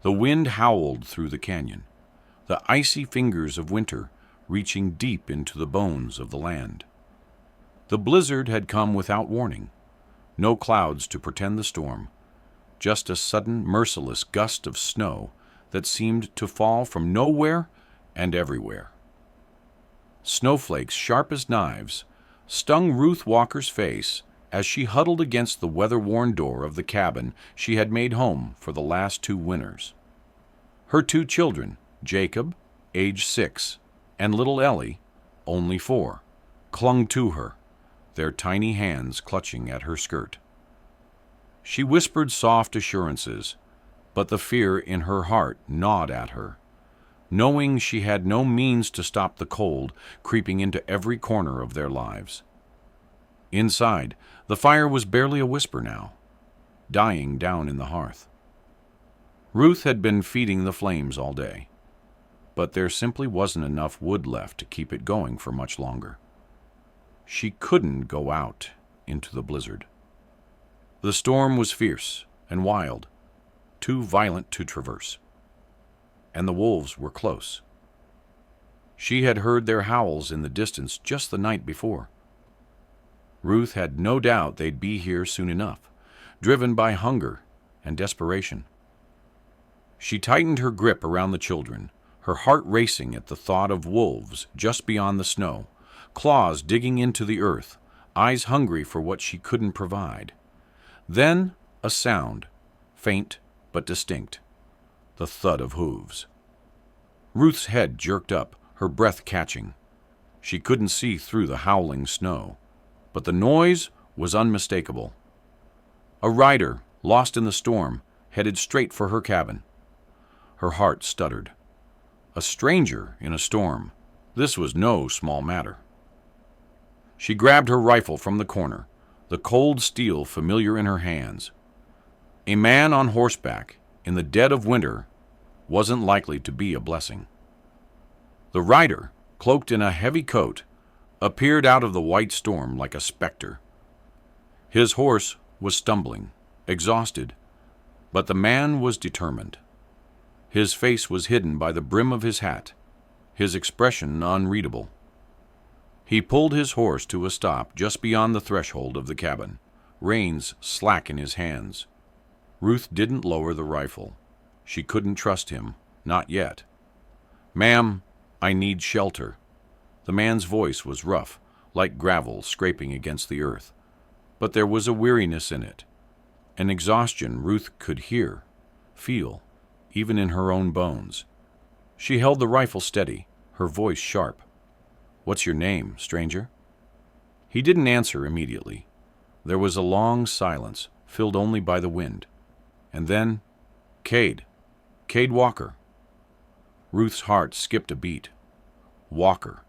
The wind howled through the canyon, the icy fingers of winter reaching deep into the bones of the land. The blizzard had come without warning. No clouds to portend the storm, just a sudden, merciless gust of snow that seemed to fall from nowhere and everywhere. Snowflakes, sharp as knives, stung Ruth Walker's face as she huddled against the weather-worn door of the cabin she had made home for the last 2 winters. Her 2 children, Jacob, age 6, and little Ellie, only 4, clung to her, their tiny hands clutching at her skirt. She whispered soft assurances, but the fear in her heart gnawed at her, knowing she had no means to stop the cold creeping into every corner of their lives. Inside, the fire was barely a whisper now, dying down in the hearth. Ruth had been feeding the flames all day, but there simply wasn't enough wood left to keep it going for much longer. She couldn't go out into the blizzard. The storm was fierce and wild, too violent to traverse, and the wolves were close. She had heard their howls in the distance just the night before. Ruth had no doubt they'd be here soon enough, driven by hunger and desperation. She tightened her grip around the children, her heart racing at the thought of wolves just beyond the snow, claws digging into the earth, eyes hungry for what she couldn't provide. Then a sound, faint but distinct, the thud of hooves. Ruth's head jerked up, her breath catching. She couldn't see through the howling snow, but the noise was unmistakable. A rider, lost in the storm, headed straight for her cabin. Her heart stuttered. A stranger in a storm. This was no small matter. She grabbed her rifle from the corner, the cold steel familiar in her hands. A man on horseback, in the dead of winter, wasn't likely to be a blessing. The rider, cloaked in a heavy coat, appeared out of the white storm like a specter. His horse was stumbling, exhausted, but the man was determined. His face was hidden by the brim of his hat, his expression unreadable. He pulled his horse to a stop just beyond the threshold of the cabin, reins slack in his hands. Ruth didn't lower the rifle. She couldn't trust him, not yet. "Ma'am, I need shelter." The man's voice was rough, like gravel scraping against the earth, but there was a weariness in it, an exhaustion Ruth could hear, feel, even in her own bones. She held the rifle steady, her voice sharp. "What's your name, stranger?" He didn't answer immediately. There was a long silence, filled only by the wind. And then, Cade Walker. Ruth's heart skipped a beat. Walker.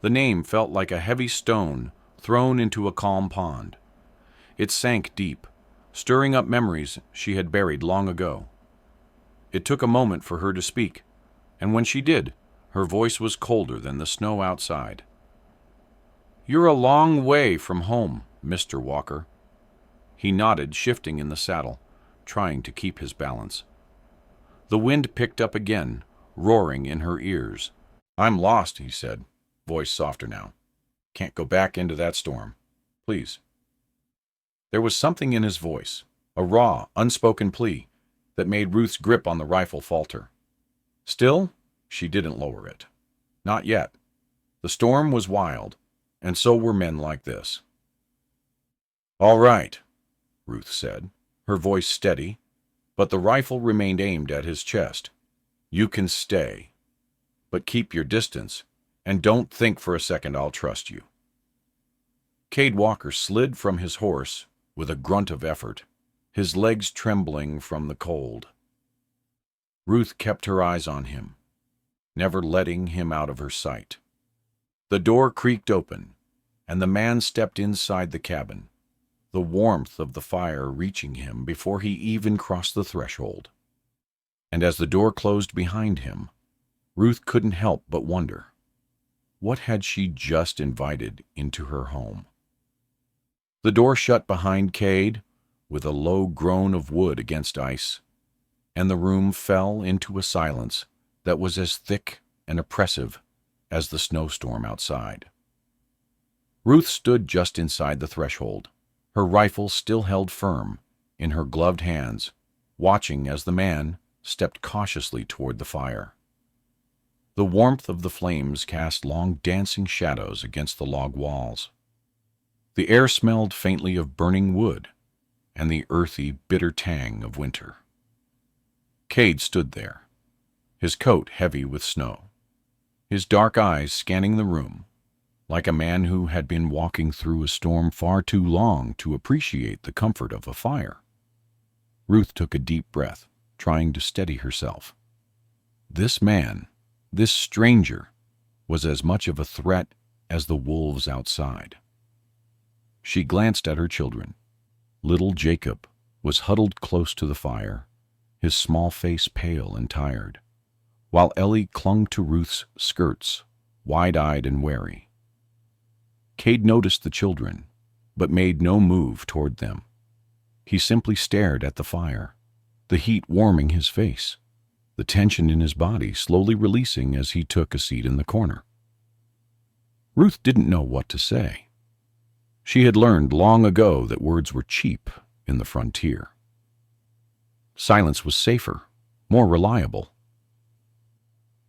The name felt like a heavy stone thrown into a calm pond. It sank deep, stirring up memories she had buried long ago. It took a moment for her to speak, and when she did, her voice was colder than the snow outside. "You're a long way from home, Mr. Walker." He nodded, shifting in the saddle, trying to keep his balance. The wind picked up again, roaring in her ears. "I'm lost," he said, voice softer now. "Can't go back into that storm. Please." There was something in his voice, a raw, unspoken plea, that made Ruth's grip on the rifle falter. Still, she didn't lower it. Not yet. The storm was wild, and so were men like this. "All right," Ruth said, her voice steady, but the rifle remained aimed at his chest. "You can stay, but keep your distance, and don't think for a second I'll trust you." Cade Walker slid from his horse with a grunt of effort, his legs trembling from the cold. Ruth kept her eyes on him, never letting him out of her sight. The door creaked open, and the man stepped inside the cabin, the warmth of the fire reaching him before he even crossed the threshold. And as the door closed behind him, Ruth couldn't help but wonder, what had she just invited into her home? The door shut behind Cade, with a low groan of wood against ice. and the room fell into a silence that was as thick and oppressive as the snowstorm outside. Ruth stood just inside the threshold, her rifle still held firm in her gloved hands, watching as the man stepped cautiously toward the fire. The warmth of the flames cast long dancing shadows against the log walls. The air smelled faintly of burning wood and the earthy, bitter tang of winter. Cade stood there, his coat heavy with snow, his dark eyes scanning the room, like a man who had been walking through a storm far too long to appreciate the comfort of a fire. Ruth took a deep breath, trying to steady herself. This man, this stranger, was as much of a threat as the wolves outside. She glanced at her children. Little Jacob was huddled close to the fire, his small face pale and tired, while Ellie clung to Ruth's skirts, wide-eyed and wary. Cade noticed the children, but made no move toward them. He simply stared at the fire, the heat warming his face, the tension in his body slowly releasing as he took a seat in the corner. Ruth didn't know what to say. She had learned long ago that words were cheap in the frontier. Silence was safer, more reliable.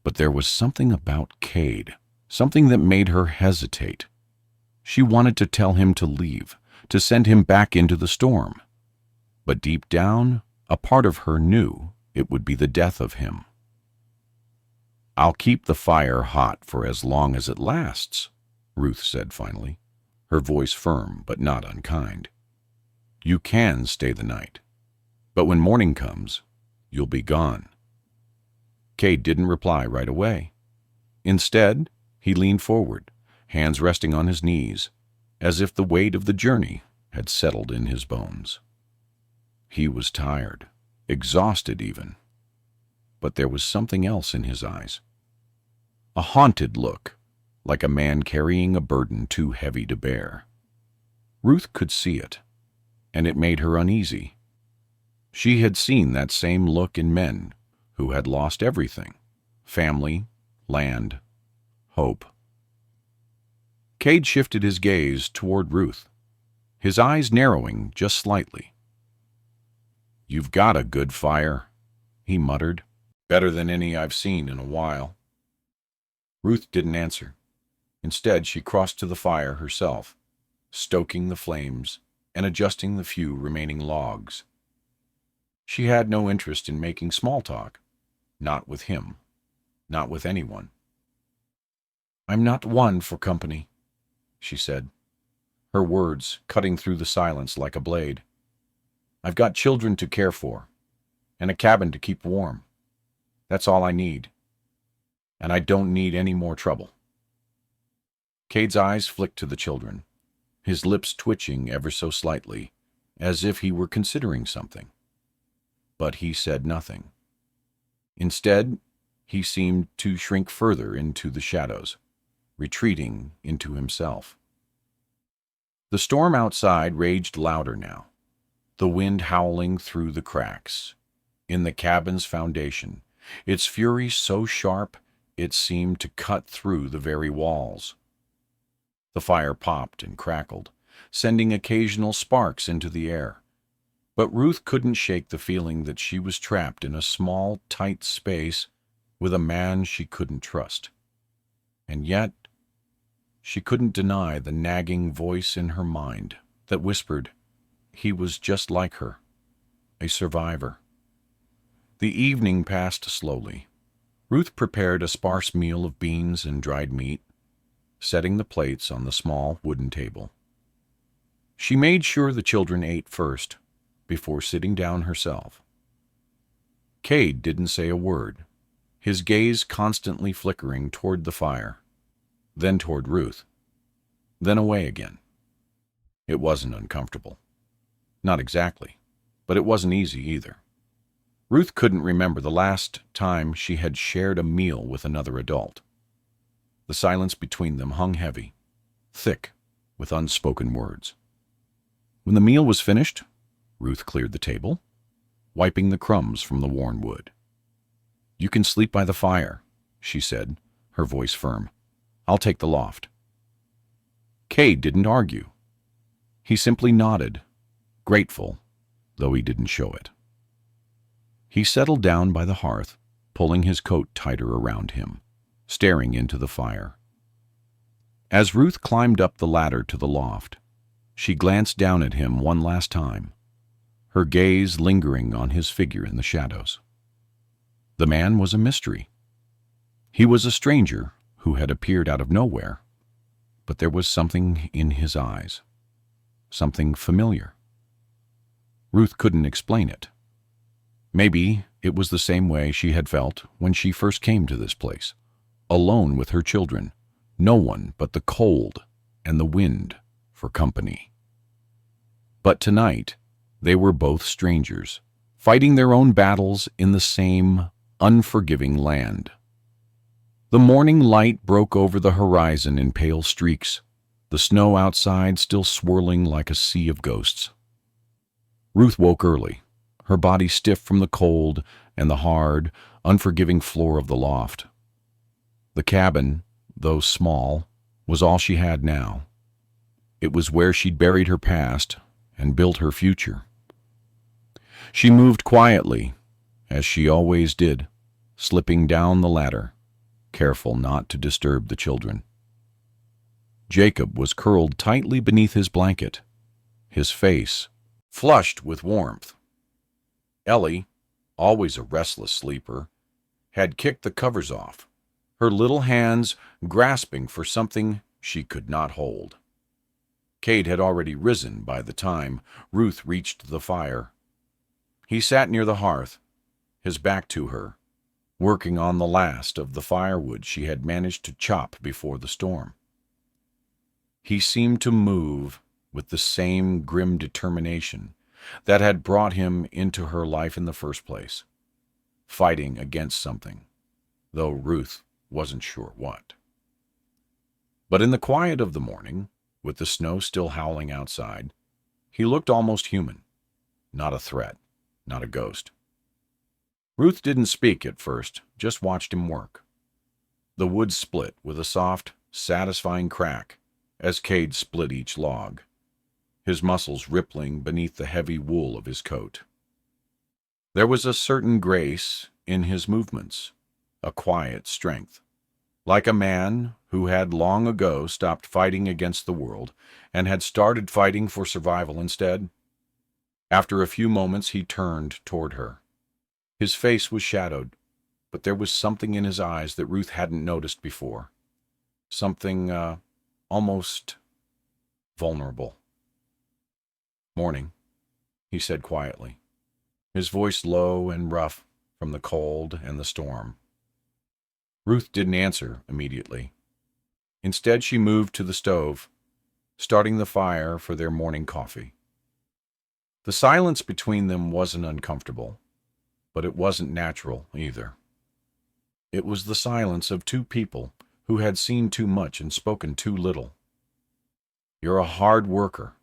But there was something about Cade, something that made her hesitate. She wanted to tell him to leave, to send him back into the storm. But deep down, a part of her knew it would be the death of him. "I'll keep the fire hot for as long as it lasts," Ruth said finally, her voice firm but not unkind. "You can stay the night, but when morning comes, you'll be gone." Cade didn't reply right away. Instead, he leaned forward, hands resting on his knees, as if the weight of the journey had settled in his bones. He was tired, exhausted even, but there was something else in his eyes. A haunted look, like a man carrying a burden too heavy to bear. Ruth could see it, and it made her uneasy. She had seen that same look in men who had lost everything: family, land, hope. Cade shifted his gaze toward Ruth, his eyes narrowing just slightly. "You've got a good fire," he muttered. "Better than any I've seen in a while." Ruth didn't answer. Instead, she crossed to the fire herself, stoking the flames and adjusting the few remaining logs. She had no interest in making small talk, not with him, not with anyone. "I'm not one for company," she said, her words cutting through the silence like a blade. "I've got children to care for, and a cabin to keep warm. That's all I need. And I don't need any more trouble." Cade's eyes flicked to the children, his lips twitching ever so slightly, as if he were considering something. But he said nothing. Instead, he seemed to shrink further into the shadows, retreating into himself. The storm outside raged louder now, the wind howling through the cracks in the cabin's foundation, its fury so sharp it seemed to cut through the very walls. The fire popped and crackled, sending occasional sparks into the air. But Ruth couldn't shake the feeling that she was trapped in a small, tight space with a man she couldn't trust. And yet, she couldn't deny the nagging voice in her mind that whispered he was just like her, a survivor. The evening passed slowly. Ruth prepared a sparse meal of beans and dried meat, setting the plates on the small wooden table. She made sure the children ate first, before sitting down herself. Cade didn't say a word, his gaze constantly flickering toward the fire, then toward Ruth, then away again. It wasn't uncomfortable. Not exactly, but it wasn't easy either. Ruth couldn't remember the last time she had shared a meal with another adult. The silence between them hung heavy, thick with unspoken words. When the meal was finished, Ruth cleared the table, wiping the crumbs from the worn wood. "You can sleep by the fire," she said, her voice firm. "I'll take the loft." Cade didn't argue. He simply nodded, grateful, though he didn't show it. He settled down by the hearth, pulling his coat tighter around him, staring into the fire. As Ruth climbed up the ladder to the loft, she glanced down at him one last time, her gaze lingering on his figure in the shadows. The man was a mystery. He was a stranger who had appeared out of nowhere, but there was something in his eyes, something familiar. Ruth couldn't explain it. Maybe it was the same way she had felt when she first came to this place, alone with her children, no one but the cold and the wind for company. But tonight, they were both strangers, fighting their own battles in the same unforgiving land. The morning light broke over the horizon in pale streaks, the snow outside still swirling like a sea of ghosts. Ruth woke early, her body stiff from the cold and the hard, unforgiving floor of the loft. The cabin, though small, was all she had now. It was where she'd buried her past and built her future. She moved quietly, as she always did, slipping down the ladder, careful not to disturb the children. Jacob was curled tightly beneath his blanket, his face flushed with warmth. Ellie, always a restless sleeper, had kicked the covers off, her little hands grasping for something she could not hold. Cade had already risen by the time Ruth reached the fire. He sat near the hearth, his back to her, working on the last of the firewood she had managed to chop before the storm. He seemed to move with the same grim determination that had brought him into her life in the first place, fighting against something, though Ruth wasn't sure what. But in the quiet of the morning, with the snow still howling outside, he looked almost human, not a threat, not a ghost. Ruth didn't speak at first, just watched him work. The wood split with a soft, satisfying crack as Cade split each log, his muscles rippling beneath the heavy wool of his coat. There was a certain grace in his movements, a quiet strength, like a man who had long ago stopped fighting against the world and had started fighting for survival instead. After a few moments, he turned toward her. His face was shadowed, but there was something in his eyes that Ruth hadn't noticed before. Something, almost vulnerable. "Morning," he said quietly, his voice low and rough from the cold and the storm. Ruth didn't answer immediately. Instead, she moved to the stove, starting the fire for their morning coffee. The silence between them wasn't uncomfortable, but it wasn't natural either. It was the silence of two people who had seen too much and spoken too little. "You're a hard worker,"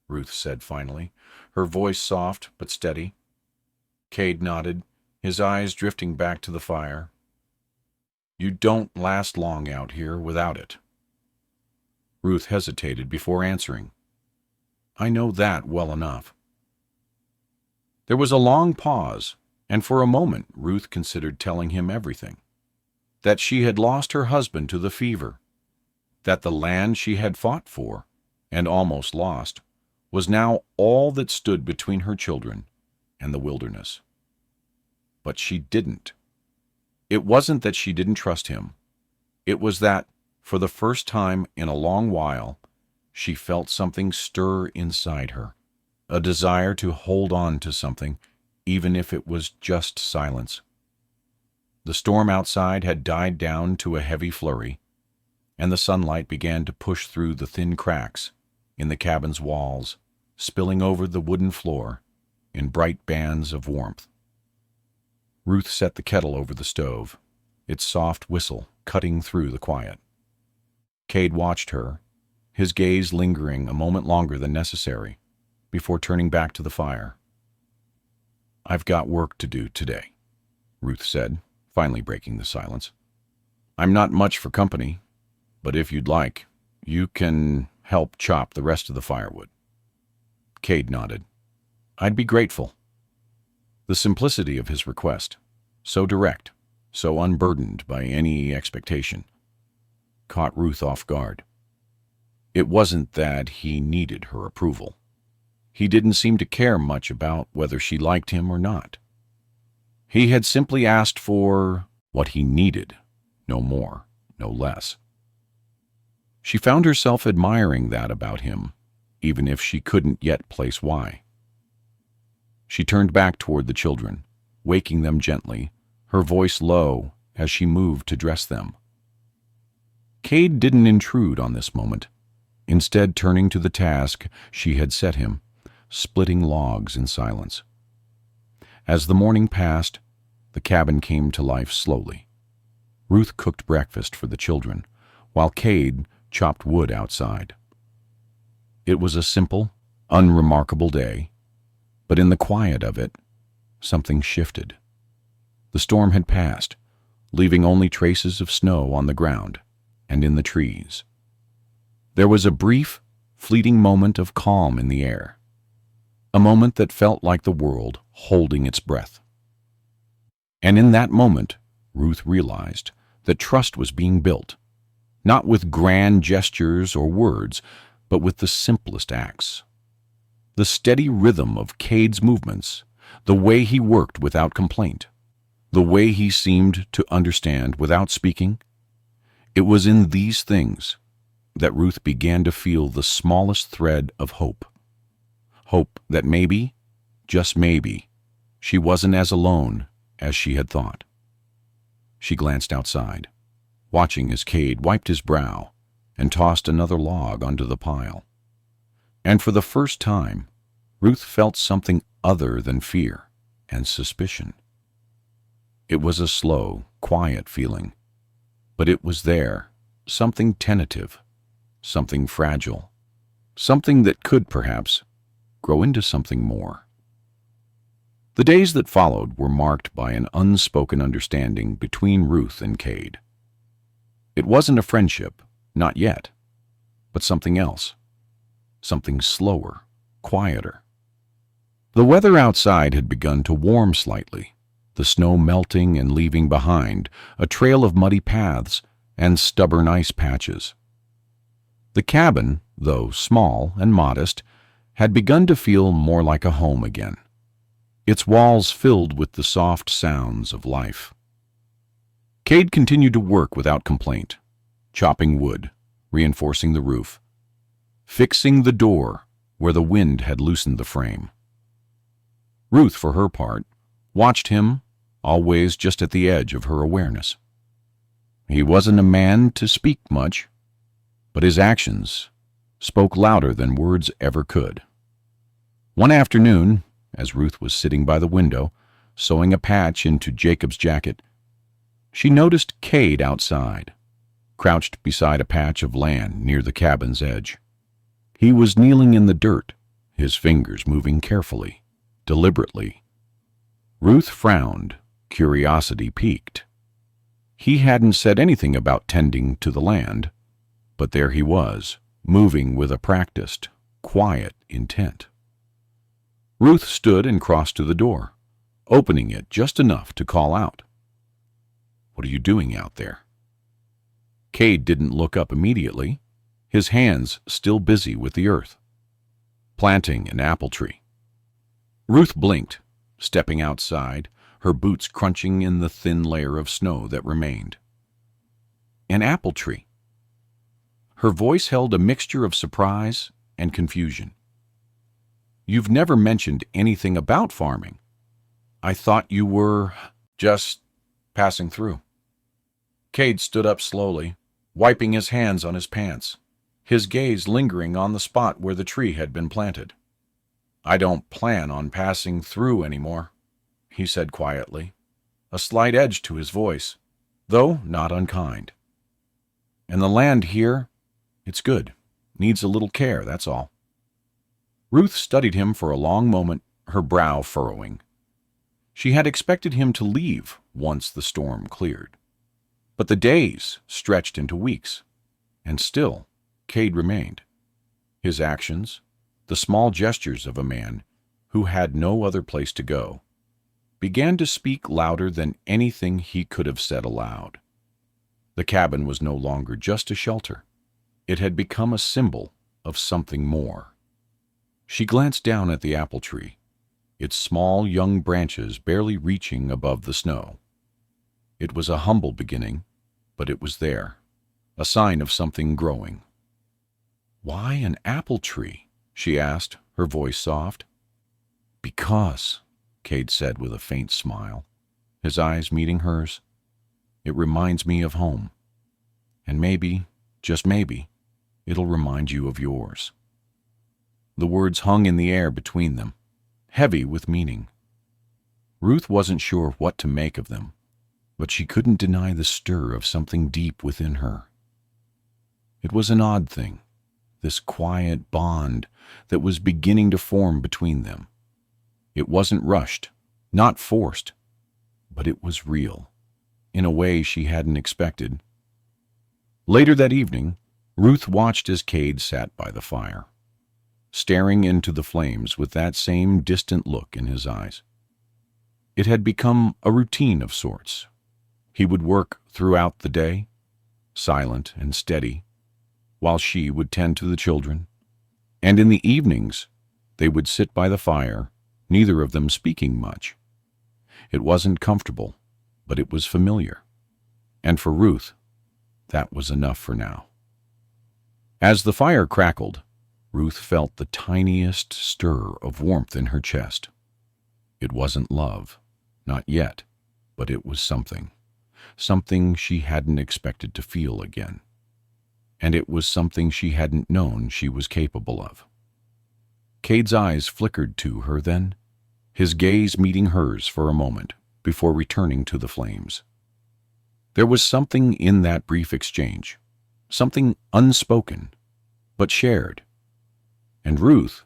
Ruth said finally, her voice soft but steady. Cade nodded, his eyes drifting back to the fire. "You don't last long out here without it." Ruth hesitated before answering. "I know that well enough." There was a long pause, and for a moment Ruth considered telling him everything. That she had lost her husband to the fever, that the land she had fought for, and almost lost, was now all that stood between her children and the wilderness. But she didn't. It wasn't that she didn't trust him. It was that, for the first time in a long while, she felt something stir inside her, a desire to hold on to something, even if it was just silence. The storm outside had died down to a heavy flurry, and the sunlight began to push through the thin cracks in the cabin's walls, spilling over the wooden floor in bright bands of warmth. Ruth set the kettle over the stove, its soft whistle cutting through the quiet. Cade watched her, his gaze lingering a moment longer than necessary, before turning back to the fire. "I've got work to do today," Ruth said, finally breaking the silence. "I'm not much for company, but if you'd like, you can help chop the rest of the firewood." Cade nodded. "I'd be grateful." The simplicity of his request, so direct, so unburdened by any expectation, caught Ruth off guard. It wasn't that he needed her approval. He didn't seem to care much about whether she liked him or not. He had simply asked for what he needed, no more, no less. She found herself admiring that about him, even if she couldn't yet place why. She turned back toward the children, waking them gently, her voice low as she moved to dress them. Cade didn't intrude on this moment, instead turning to the task she had set him, splitting logs in silence. As the morning passed, the cabin came to life slowly. Ruth cooked breakfast for the children, while Cade chopped wood outside. It was a simple, unremarkable day, but in the quiet of it, something shifted. The storm had passed, leaving only traces of snow on the ground and in the trees. There was a brief, fleeting moment of calm in the air, a moment that felt like the world holding its breath. And in that moment, Ruth realized that trust was being built, not with grand gestures or words, but with the simplest acts. The steady rhythm of Cade's movements, the way he worked without complaint, the way he seemed to understand without speaking. It was in these things that Ruth began to feel the smallest thread of hope. Hope that maybe, just maybe, she wasn't as alone as she had thought. She glanced outside, watching as Cade wiped his brow and tossed another log onto the pile. And for the first time, Ruth felt something other than fear and suspicion. It was a slow, quiet feeling, but it was there, something tentative, something fragile, something that could, perhaps, grow into something more. The days that followed were marked by an unspoken understanding between Ruth and Cade. It wasn't a friendship, not yet, but something else, something slower, quieter. The weather outside had begun to warm slightly, the snow melting and leaving behind a trail of muddy paths and stubborn ice patches. The cabin, though small and modest, had begun to feel more like a home again, its walls filled with the soft sounds of life. Cade continued to work without complaint, chopping wood, reinforcing the roof, fixing the door where the wind had loosened the frame. Ruth, for her part, watched him, always just at the edge of her awareness. He wasn't a man to speak much, but his actions spoke louder than words ever could. One afternoon, as Ruth was sitting by the window, sewing a patch into Jacob's jacket, she noticed Cade outside, crouched beside a patch of land near the cabin's edge. He was kneeling in the dirt, his fingers moving carefully, deliberately. Ruth frowned, curiosity piqued. He hadn't said anything about tending to the land, but there he was, moving with a practiced, quiet intent. Ruth stood and crossed to the door, opening it just enough to call out, "What are you doing out there?" Cade didn't look up immediately, his hands still busy with the earth, planting an apple tree. Ruth blinked, stepping outside, her boots crunching in the thin layer of snow that remained. An apple tree. Her voice held a mixture of surprise and confusion. "You've never mentioned anything about farming. I thought you were just passing through." Cade stood up slowly, wiping his hands on his pants, his gaze lingering on the spot where the tree had been planted. "I don't plan on passing through anymore," he said quietly, a slight edge to his voice, though not unkind. "And the land here, it's good. Needs a little care, that's all." Ruth studied him for a long moment, her brow furrowing. She had expected him to leave once the storm cleared. But the days stretched into weeks, and still Cade remained. His actions, the small gestures of a man who had no other place to go, began to speak louder than anything he could have said aloud. The cabin was no longer just a shelter. It had become a symbol of something more. She glanced down at the apple tree, its small young branches barely reaching above the snow. It was a humble beginning, but it was there, a sign of something growing. "Why an apple tree?" she asked, her voice soft. "Because," Cade said with a faint smile, his eyes meeting hers, "it reminds me of home. And maybe, just maybe, it'll remind you of yours." The words hung in the air between them, heavy with meaning. Ruth wasn't sure what to make of them, but she couldn't deny the stir of something deep within her. It was an odd thing, this quiet bond that was beginning to form between them. It wasn't rushed, not forced, but it was real, in a way she hadn't expected. Later that evening, Ruth watched as Cade sat by the fire, staring into the flames with that same distant look in his eyes. It had become a routine of sorts. He would work throughout the day, silent and steady, while she would tend to the children, and in the evenings they would sit by the fire, neither of them speaking much. It wasn't comfortable, but it was familiar, and for Ruth, that was enough for now. As the fire crackled, Ruth felt the tiniest stir of warmth in her chest. It wasn't love, not yet, but it was something she hadn't expected to feel again. And it was something she hadn't known she was capable of. Cade's eyes flickered to her then, his gaze meeting hers for a moment before returning to the flames. There was something in that brief exchange, something unspoken, but shared. And Ruth,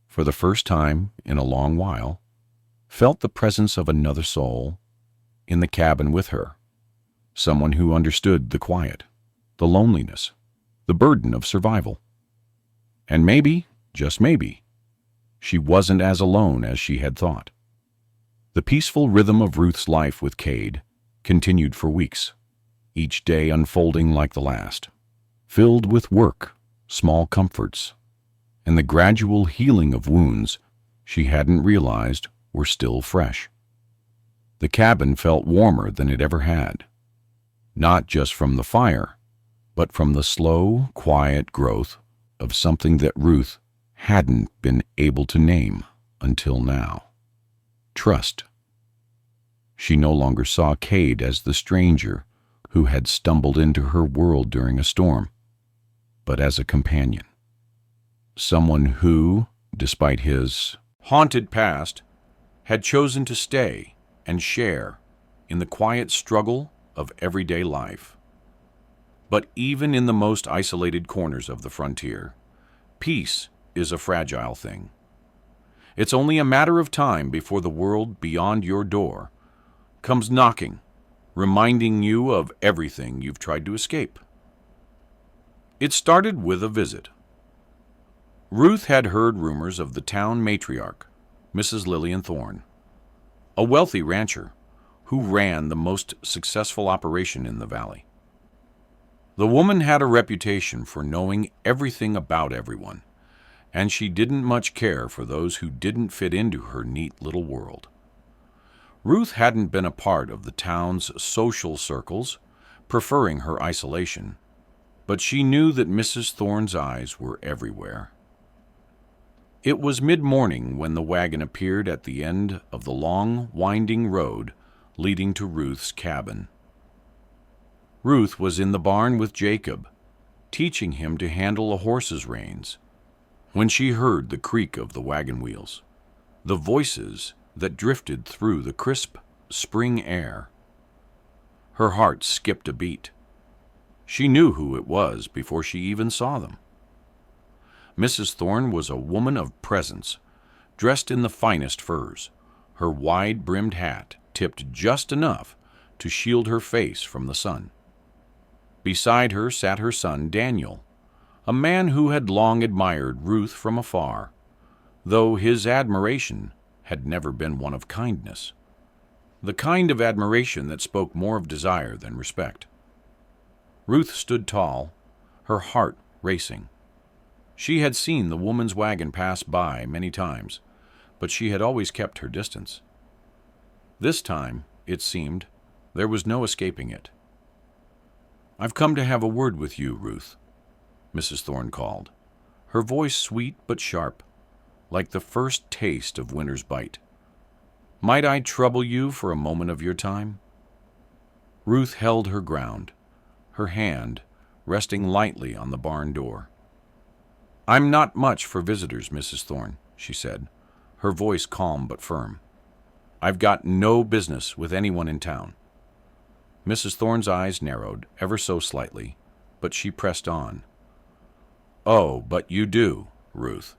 for the first time in a long while, felt the presence of another soul in the cabin with her, someone who understood the quiet, the loneliness, the burden of survival. And maybe, just maybe, she wasn't as alone as she had thought. The peaceful rhythm of Ruth's life with Cade continued for weeks, each day unfolding like the last, filled with work, small comforts, and the gradual healing of wounds she hadn't realized were still fresh. The cabin felt warmer than it ever had, not just from the fire, but from the slow, quiet growth of something that Ruth hadn't been able to name until now. Trust. She no longer saw Cade as the stranger who had stumbled into her world during a storm, but as a companion. Someone who, despite his haunted past, had chosen to stay and share in the quiet struggle of everyday life. But even in the most isolated corners of the frontier, peace is a fragile thing. It's only a matter of time before the world beyond your door comes knocking, reminding you of everything you've tried to escape. It started with a visit. Ruth had heard rumors of the town matriarch, Mrs. Lillian Thorne, a wealthy rancher who ran the most successful operation in the valley. The woman had a reputation for knowing everything about everyone, and she didn't much care for those who didn't fit into her neat little world. Ruth hadn't been a part of the town's social circles, preferring her isolation, but she knew that Mrs. Thorne's eyes were everywhere. It was mid-morning when the wagon appeared at the end of the long, winding road leading to Ruth's cabin. Ruth was in the barn with Jacob, teaching him to handle a horse's reins, when she heard the creak of the wagon wheels, the voices that drifted through the crisp spring air. Her heart skipped a beat. She knew who it was before she even saw them. Mrs. Thorne was a woman of presence, dressed in the finest furs, her wide-brimmed hat tipped just enough to shield her face from the sun. Beside her sat her son, Daniel, a man who had long admired Ruth from afar, though his admiration had never been one of kindness, the kind of admiration that spoke more of desire than respect. Ruth stood tall, her heart racing. She had seen the woman's wagon pass by many times, but she had always kept her distance. This time, it seemed, there was no escaping it. "I've come to have a word with you, Ruth," Mrs. Thorne called, her voice sweet but sharp, like the first taste of winter's bite. "Might I trouble you for a moment of your time?" Ruth held her ground, her hand resting lightly on the barn door. "I'm not much for visitors, Mrs. Thorne," she said, her voice calm but firm. "I've got no business with anyone in town." Mrs. Thorne's eyes narrowed ever so slightly, but she pressed on. "Oh, but you do, Ruth.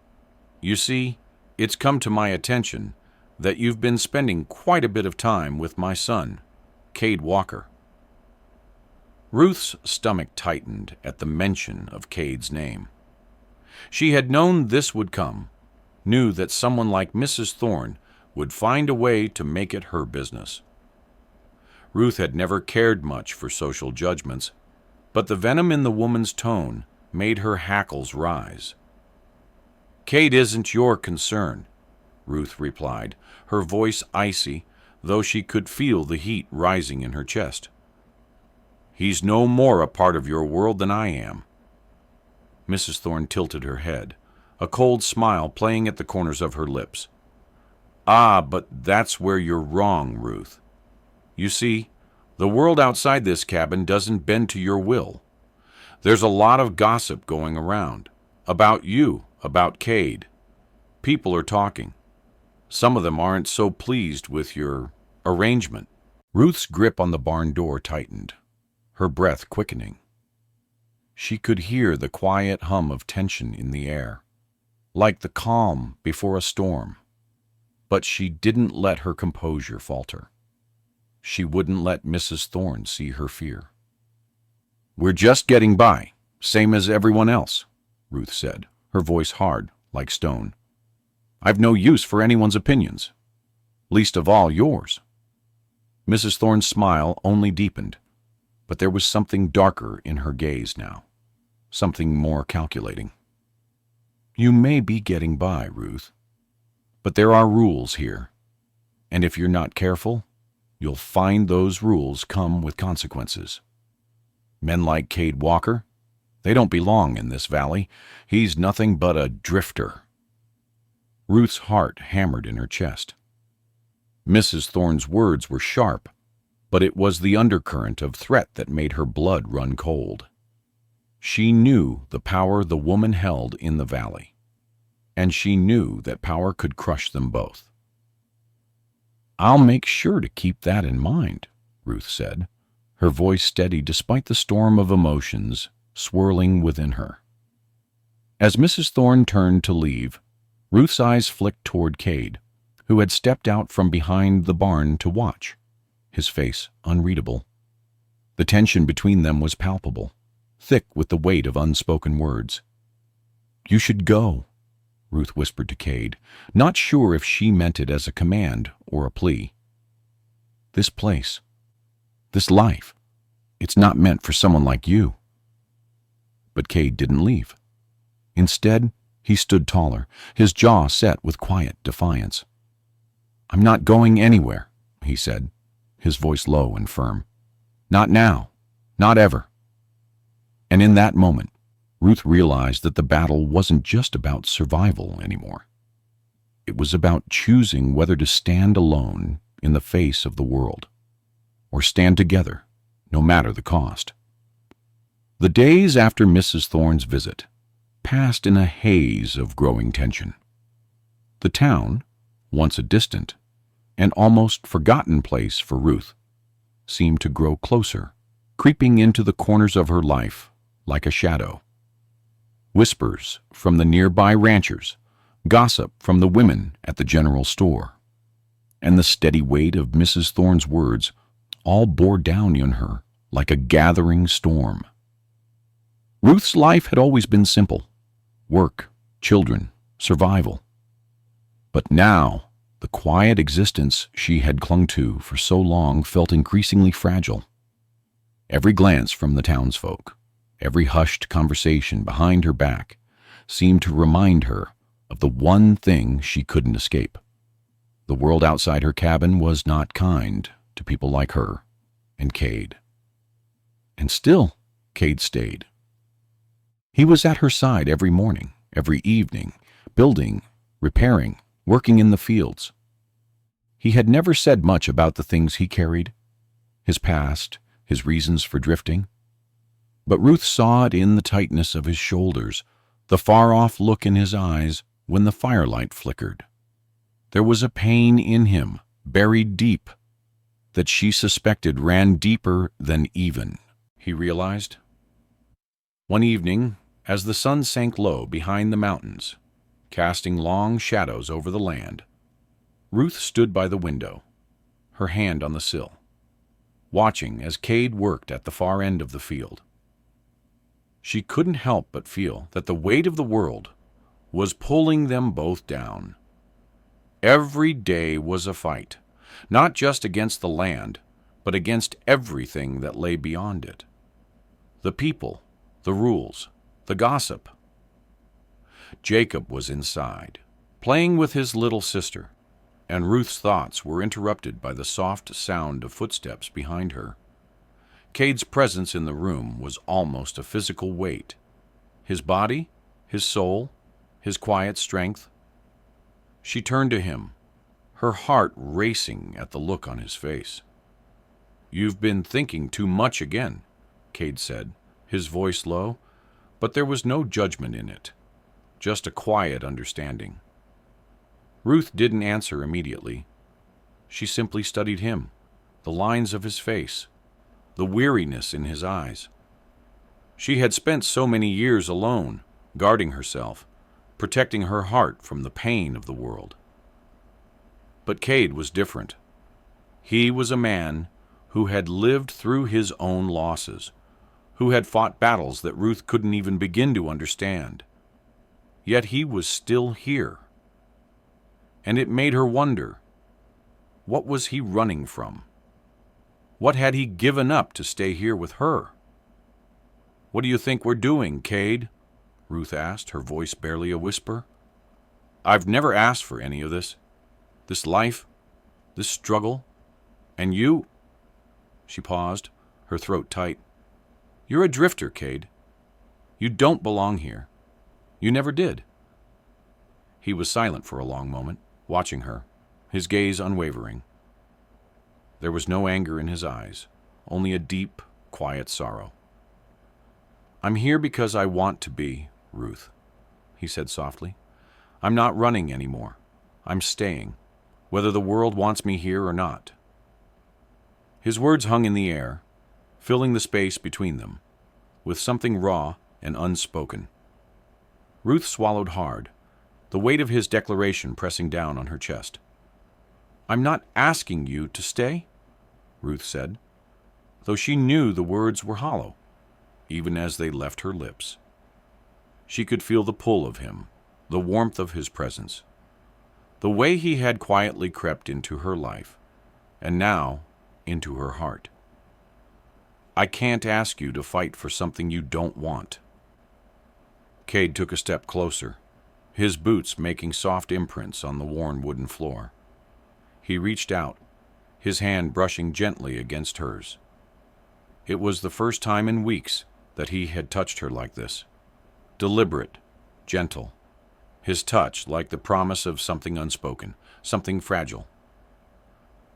You see, it's come to my attention that you've been spending quite a bit of time with my son, Cade Walker." Ruth's stomach tightened at the mention of Cade's name. She had known this would come, knew that someone like Mrs. Thorne would find a way to make it her business. Ruth had never cared much for social judgments, but the venom in the woman's tone made her hackles rise. "Cade isn't your concern," Ruth replied, her voice icy, though she could feel the heat rising in her chest. "He's no more a part of your world than I am." Mrs. Thorne tilted her head, a cold smile playing at the corners of her lips. "Ah, but that's where you're wrong, Ruth. You see, the world outside this cabin doesn't bend to your will. There's a lot of gossip going around, about you, about Cade. People are talking. Some of them aren't so pleased with your arrangement." Ruth's grip on the barn door tightened, her breath quickening. She could hear the quiet hum of tension in the air, like the calm before a storm. But she didn't let her composure falter. She wouldn't let Mrs. Thorne see her fear. "We're just getting by, same as everyone else," Ruth said, her voice hard, like stone. "I've no use for anyone's opinions, least of all yours." Mrs. Thorne's smile only deepened, but there was something darker in her gaze now, something more calculating. "You may be getting by, Ruth, but there are rules here, and if you're not careful, you'll find those rules come with consequences. Men like Cade Walker, they don't belong in this valley. He's nothing but a drifter." Ruth's heart hammered in her chest. Mrs. Thorne's words were sharp, but it was the undercurrent of threat that made her blood run cold. She knew the power the woman held in the valley, and she knew that power could crush them both. "I'll make sure to keep that in mind," Ruth said, her voice steady despite the storm of emotions swirling within her. As Mrs. Thorne turned to leave, Ruth's eyes flicked toward Cade, who had stepped out from behind the barn to watch, his face unreadable. The tension between them was palpable, thick with the weight of unspoken words. "You should go," Ruth whispered to Cade, not sure if she meant it as a command or a plea. "This place, this life, it's not meant for someone like you." But Cade didn't leave. Instead, he stood taller, his jaw set with quiet defiance. "I'm not going anywhere," he said, his voice low and firm. "Not now, not ever." And in that moment, Ruth realized that the battle wasn't just about survival anymore. It was about choosing whether to stand alone in the face of the world, or stand together, no matter the cost. The days after Mrs. Thorne's visit passed in a haze of growing tension. The town, once a distant and almost forgotten place for Ruth, seemed to grow closer, creeping into the corners of her life like a shadow. Whispers from the nearby ranchers, gossip from the women at the general store. and the steady weight of Mrs. Thorne's words all bore down on her like a gathering storm. Ruth's life had always been simple: work, children, survival. But now, the quiet existence she had clung to for so long felt increasingly fragile. Every glance from the townsfolk, every hushed conversation behind her back, seemed to remind her of the one thing she couldn't escape. The world outside her cabin was not kind to people like her and Cade. And still, Cade stayed. He was at her side every morning, every evening, building, repairing, working in the fields. He had never said much about the things he carried, his past, his reasons for drifting. But Ruth saw it in the tightness of his shoulders, the far-off look in his eyes when the firelight flickered. There was a pain in him, buried deep, that she suspected ran deeper than even, he realized. One evening, as the sun sank low behind the mountains, casting long shadows over the land, Ruth stood by the window, her hand on the sill, watching as Cade worked at the far end of the field. She couldn't help but feel that the weight of the world was pulling them both down. Every day was a fight, not just against the land, but against everything that lay beyond it. The people, the rules, the gossip. Jacob was inside, playing with his little sister, and Ruth's thoughts were interrupted by the soft sound of footsteps behind her. Cade's presence in the room was almost a physical weight. His body, his soul, his quiet strength. She turned to him, her heart racing at the look on his face. "You've been thinking too much again," Cade said, his voice low, but there was no judgment in it, just a quiet understanding. Ruth didn't answer immediately. She simply studied him, the lines of his face, the weariness in his eyes. She had spent so many years alone, guarding herself, protecting her heart from the pain of the world. But Cade was different. He was a man who had lived through his own losses, who had fought battles that Ruth couldn't even begin to understand. Yet he was still here. And it made her wonder, what was he running from? What had he given up to stay here with her? "What do you think we're doing, Cade?" Ruth asked, her voice barely a whisper. "I've never asked for any of this. This life, this struggle, and you—" She paused, her throat tight. "You're a drifter, Cade. You don't belong here. You never did." He was silent for a long moment, watching her, his gaze unwavering. There was no anger in his eyes, only a deep, quiet sorrow. "I'm here because I want to be, Ruth," he said softly. "I'm not running anymore. I'm staying, whether the world wants me here or not." His words hung in the air, filling the space between them, with something raw and unspoken. Ruth swallowed hard, the weight of his declaration pressing down on her chest. "I'm not asking you to stay," Ruth said, though she knew the words were hollow, even as they left her lips. She could feel the pull of him, the warmth of his presence, the way he had quietly crept into her life, and now into her heart. "I can't ask you to fight for something you don't want." Cade took a step closer, his boots making soft imprints on the worn wooden floor. He reached out, his hand brushing gently against hers. It was the first time in weeks that he had touched her like this. Deliberate, gentle, his touch like the promise of something unspoken, something fragile.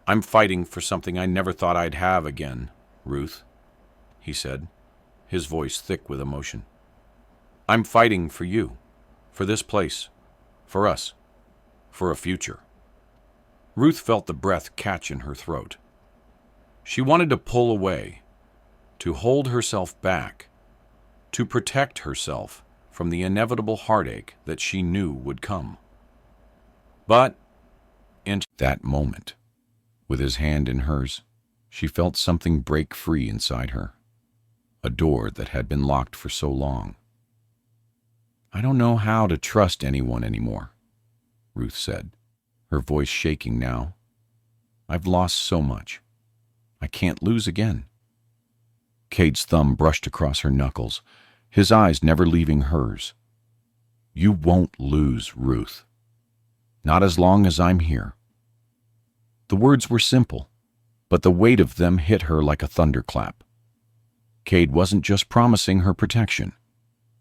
"I'm fighting for something I never thought I'd have again, Ruth," he said, his voice thick with emotion. "I'm fighting for you, for this place, for us, for a future." Ruth felt the breath catch in her throat. She wanted to pull away, to hold herself back, to protect herself from the inevitable heartache that she knew would come. But into that moment. With his hand in hers, she felt something break free inside her, a door that had been locked for so long. "I don't know how to trust anyone anymore," Ruth said, her voice shaking now. "I've lost so much. I can't lose again." Cade's thumb brushed across her knuckles, his eyes never leaving hers. "You won't lose, Ruth. Not as long as I'm here." The words were simple, but the weight of them hit her like a thunderclap. Cade wasn't just promising her protection.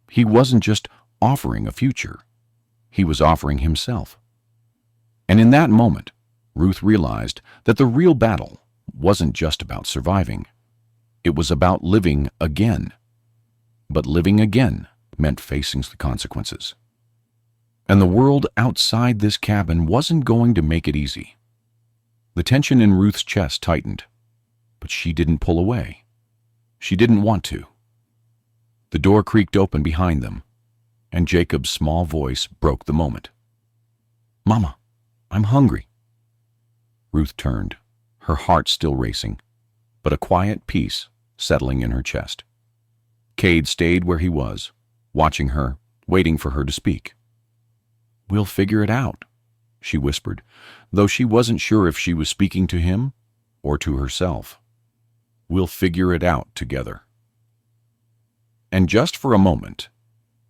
He wasn't just offering a future. He was offering himself. And in that moment, Ruth realized that the real battle wasn't just about surviving. It was about living again. But living again meant facing the consequences. And the world outside this cabin wasn't going to make it easy. The tension in Ruth's chest tightened, but she didn't pull away. She didn't want to. The door creaked open behind them, and Jacob's small voice broke the moment. "Mama, I'm hungry." Ruth turned, her heart still racing, but a quiet peace settling in her chest. Cade stayed where he was, watching her, waiting for her to speak. "We'll figure it out," she whispered, though she wasn't sure if she was speaking to him or to herself. "We'll figure it out together." And just for a moment,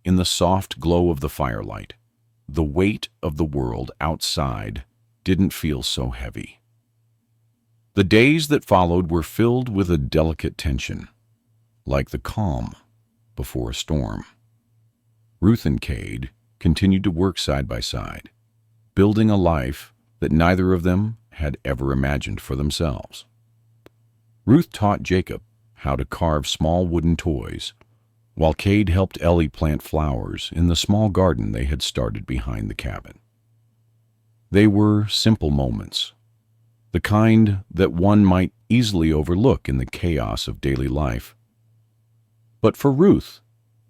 in the soft glow of the firelight, the weight of the world outside didn't feel so heavy. The days that followed were filled with a delicate tension, like the calm before a storm. Ruth and Cade continued to work side by side, building a life that neither of them had ever imagined for themselves. Ruth taught Jacob how to carve small wooden toys, while Cade helped Ellie plant flowers in the small garden they had started behind the cabin. They were simple moments, the kind that one might easily overlook in the chaos of daily life. But for Ruth,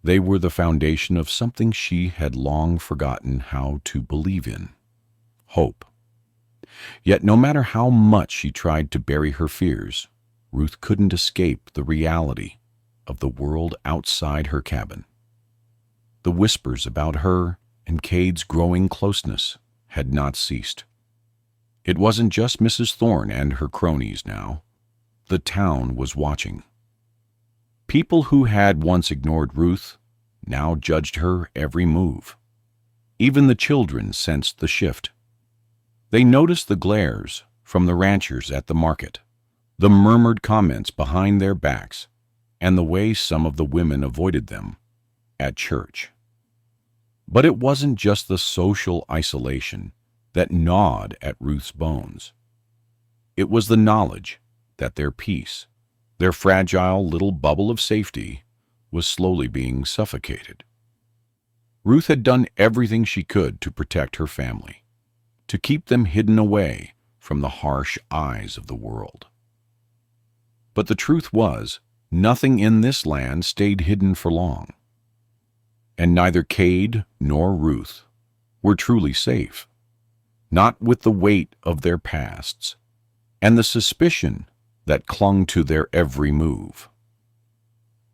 they were the foundation of something she had long forgotten how to believe in: hope. Yet no matter how much she tried to bury her fears, Ruth couldn't escape the reality of the world outside her cabin. The whispers about her and Cade's growing closeness had not ceased. It wasn't just Mrs. Thorne and her cronies now. The town was watching. People who had once ignored Ruth now judged her every move. Even the children sensed the shift. They noticed the glares from the ranchers at the market, the murmured comments behind their backs, and the way some of the women avoided them at church. But it wasn't just the social isolation that gnawed at Ruth's bones. It was the knowledge that their peace, their fragile little bubble of safety, was slowly being suffocated. Ruth had done everything she could to protect her family, to keep them hidden away from the harsh eyes of the world. But the truth was, nothing in this land stayed hidden for long. And neither Cade nor Ruth were truly safe, not with the weight of their pasts and the suspicion that clung to their every move.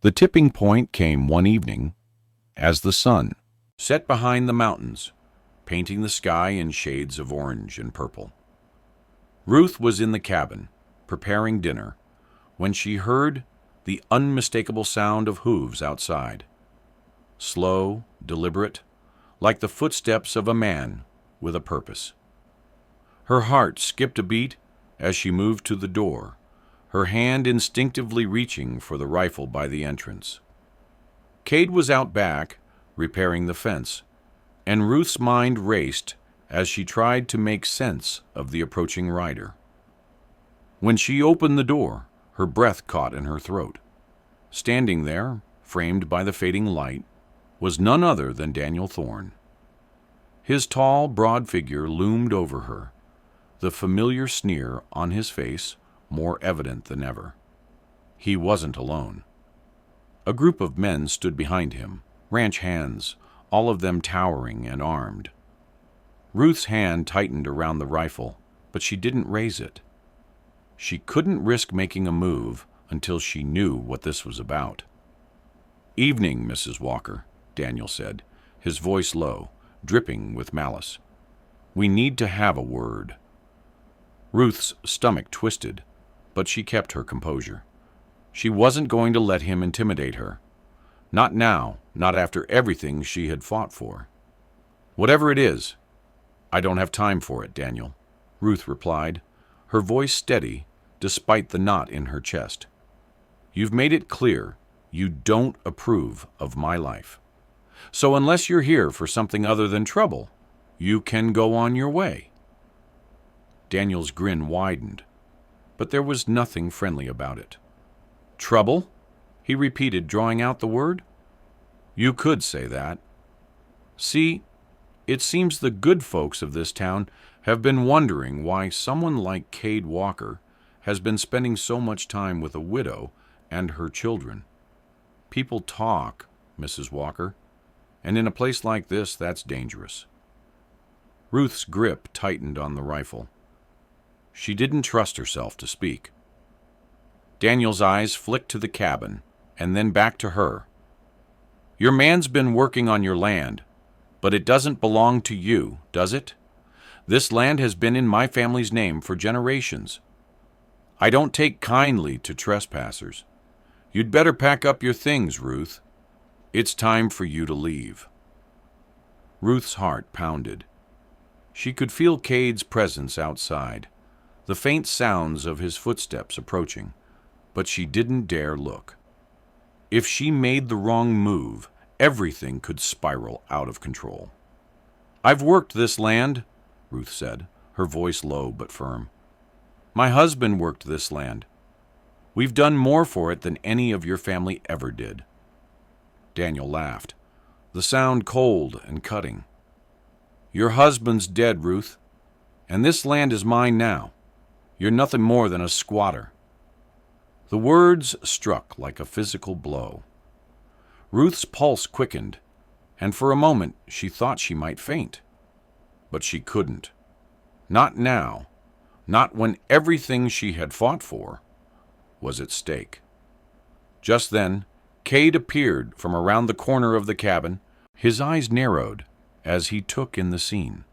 The tipping point came one evening as the sun set behind the mountains, painting the sky in shades of orange and purple. Ruth was in the cabin, preparing dinner, when she heard the unmistakable sound of hooves outside. Slow, deliberate, like the footsteps of a man with a purpose. Her heart skipped a beat as she moved to the door, her hand instinctively reaching for the rifle by the entrance. Cade was out back, repairing the fence, and Ruth's mind raced as she tried to make sense of the approaching rider. When she opened the door, her breath caught in her throat. Standing there, framed by the fading light, was none other than Daniel Thorne. His tall, broad figure loomed over her, the familiar sneer on his face more evident than ever. He wasn't alone. A group of men stood behind him, ranch hands, all of them towering and armed. Ruth's hand tightened around the rifle, but she didn't raise it. She couldn't risk making a move until she knew what this was about. "Evening, Mrs. Walker," Daniel said, his voice low, dripping with malice. "We need to have a word." Ruth's stomach twisted, but she kept her composure. She wasn't going to let him intimidate her. Not now, not after everything she had fought for. "Whatever it is, I don't have time for it, Daniel," Ruth replied, her voice steady despite the knot in her chest. "You've made it clear you don't approve of my life. So unless you're here for something other than trouble, you can go on your way." Daniel's grin widened, but there was nothing friendly about it. "Trouble?" he repeated, drawing out the word. "You could say that. See, it seems the good folks of this town have been wondering why someone like Cade Walker has been spending so much time with a widow and her children. People talk, Mrs. Walker, and in a place like this, that's dangerous." Ruth's grip tightened on the rifle. She didn't trust herself to speak. Daniel's eyes flicked to the cabin, and then back to her. "Your man's been working on your land, but it doesn't belong to you, does it? This land has been in my family's name for generations. I don't take kindly to trespassers. You'd better pack up your things, Ruth. It's time for you to leave." Ruth's heart pounded. She could feel Cade's presence outside, the faint sounds of his footsteps approaching, but she didn't dare look. If she made the wrong move, everything could spiral out of control. "I've worked this land," Ruth said, her voice low but firm. "My husband worked this land. We've done more for it than any of your family ever did." Daniel laughed, the sound cold and cutting. "Your husband's dead, Ruth, and this land is mine now. You're nothing more than a squatter." The words struck like a physical blow. Ruth's pulse quickened, and for a moment she thought she might faint. But she couldn't. Not now, not when everything she had fought for was at stake. Just then, Cade appeared from around the corner of the cabin. His eyes narrowed as he took in the scene.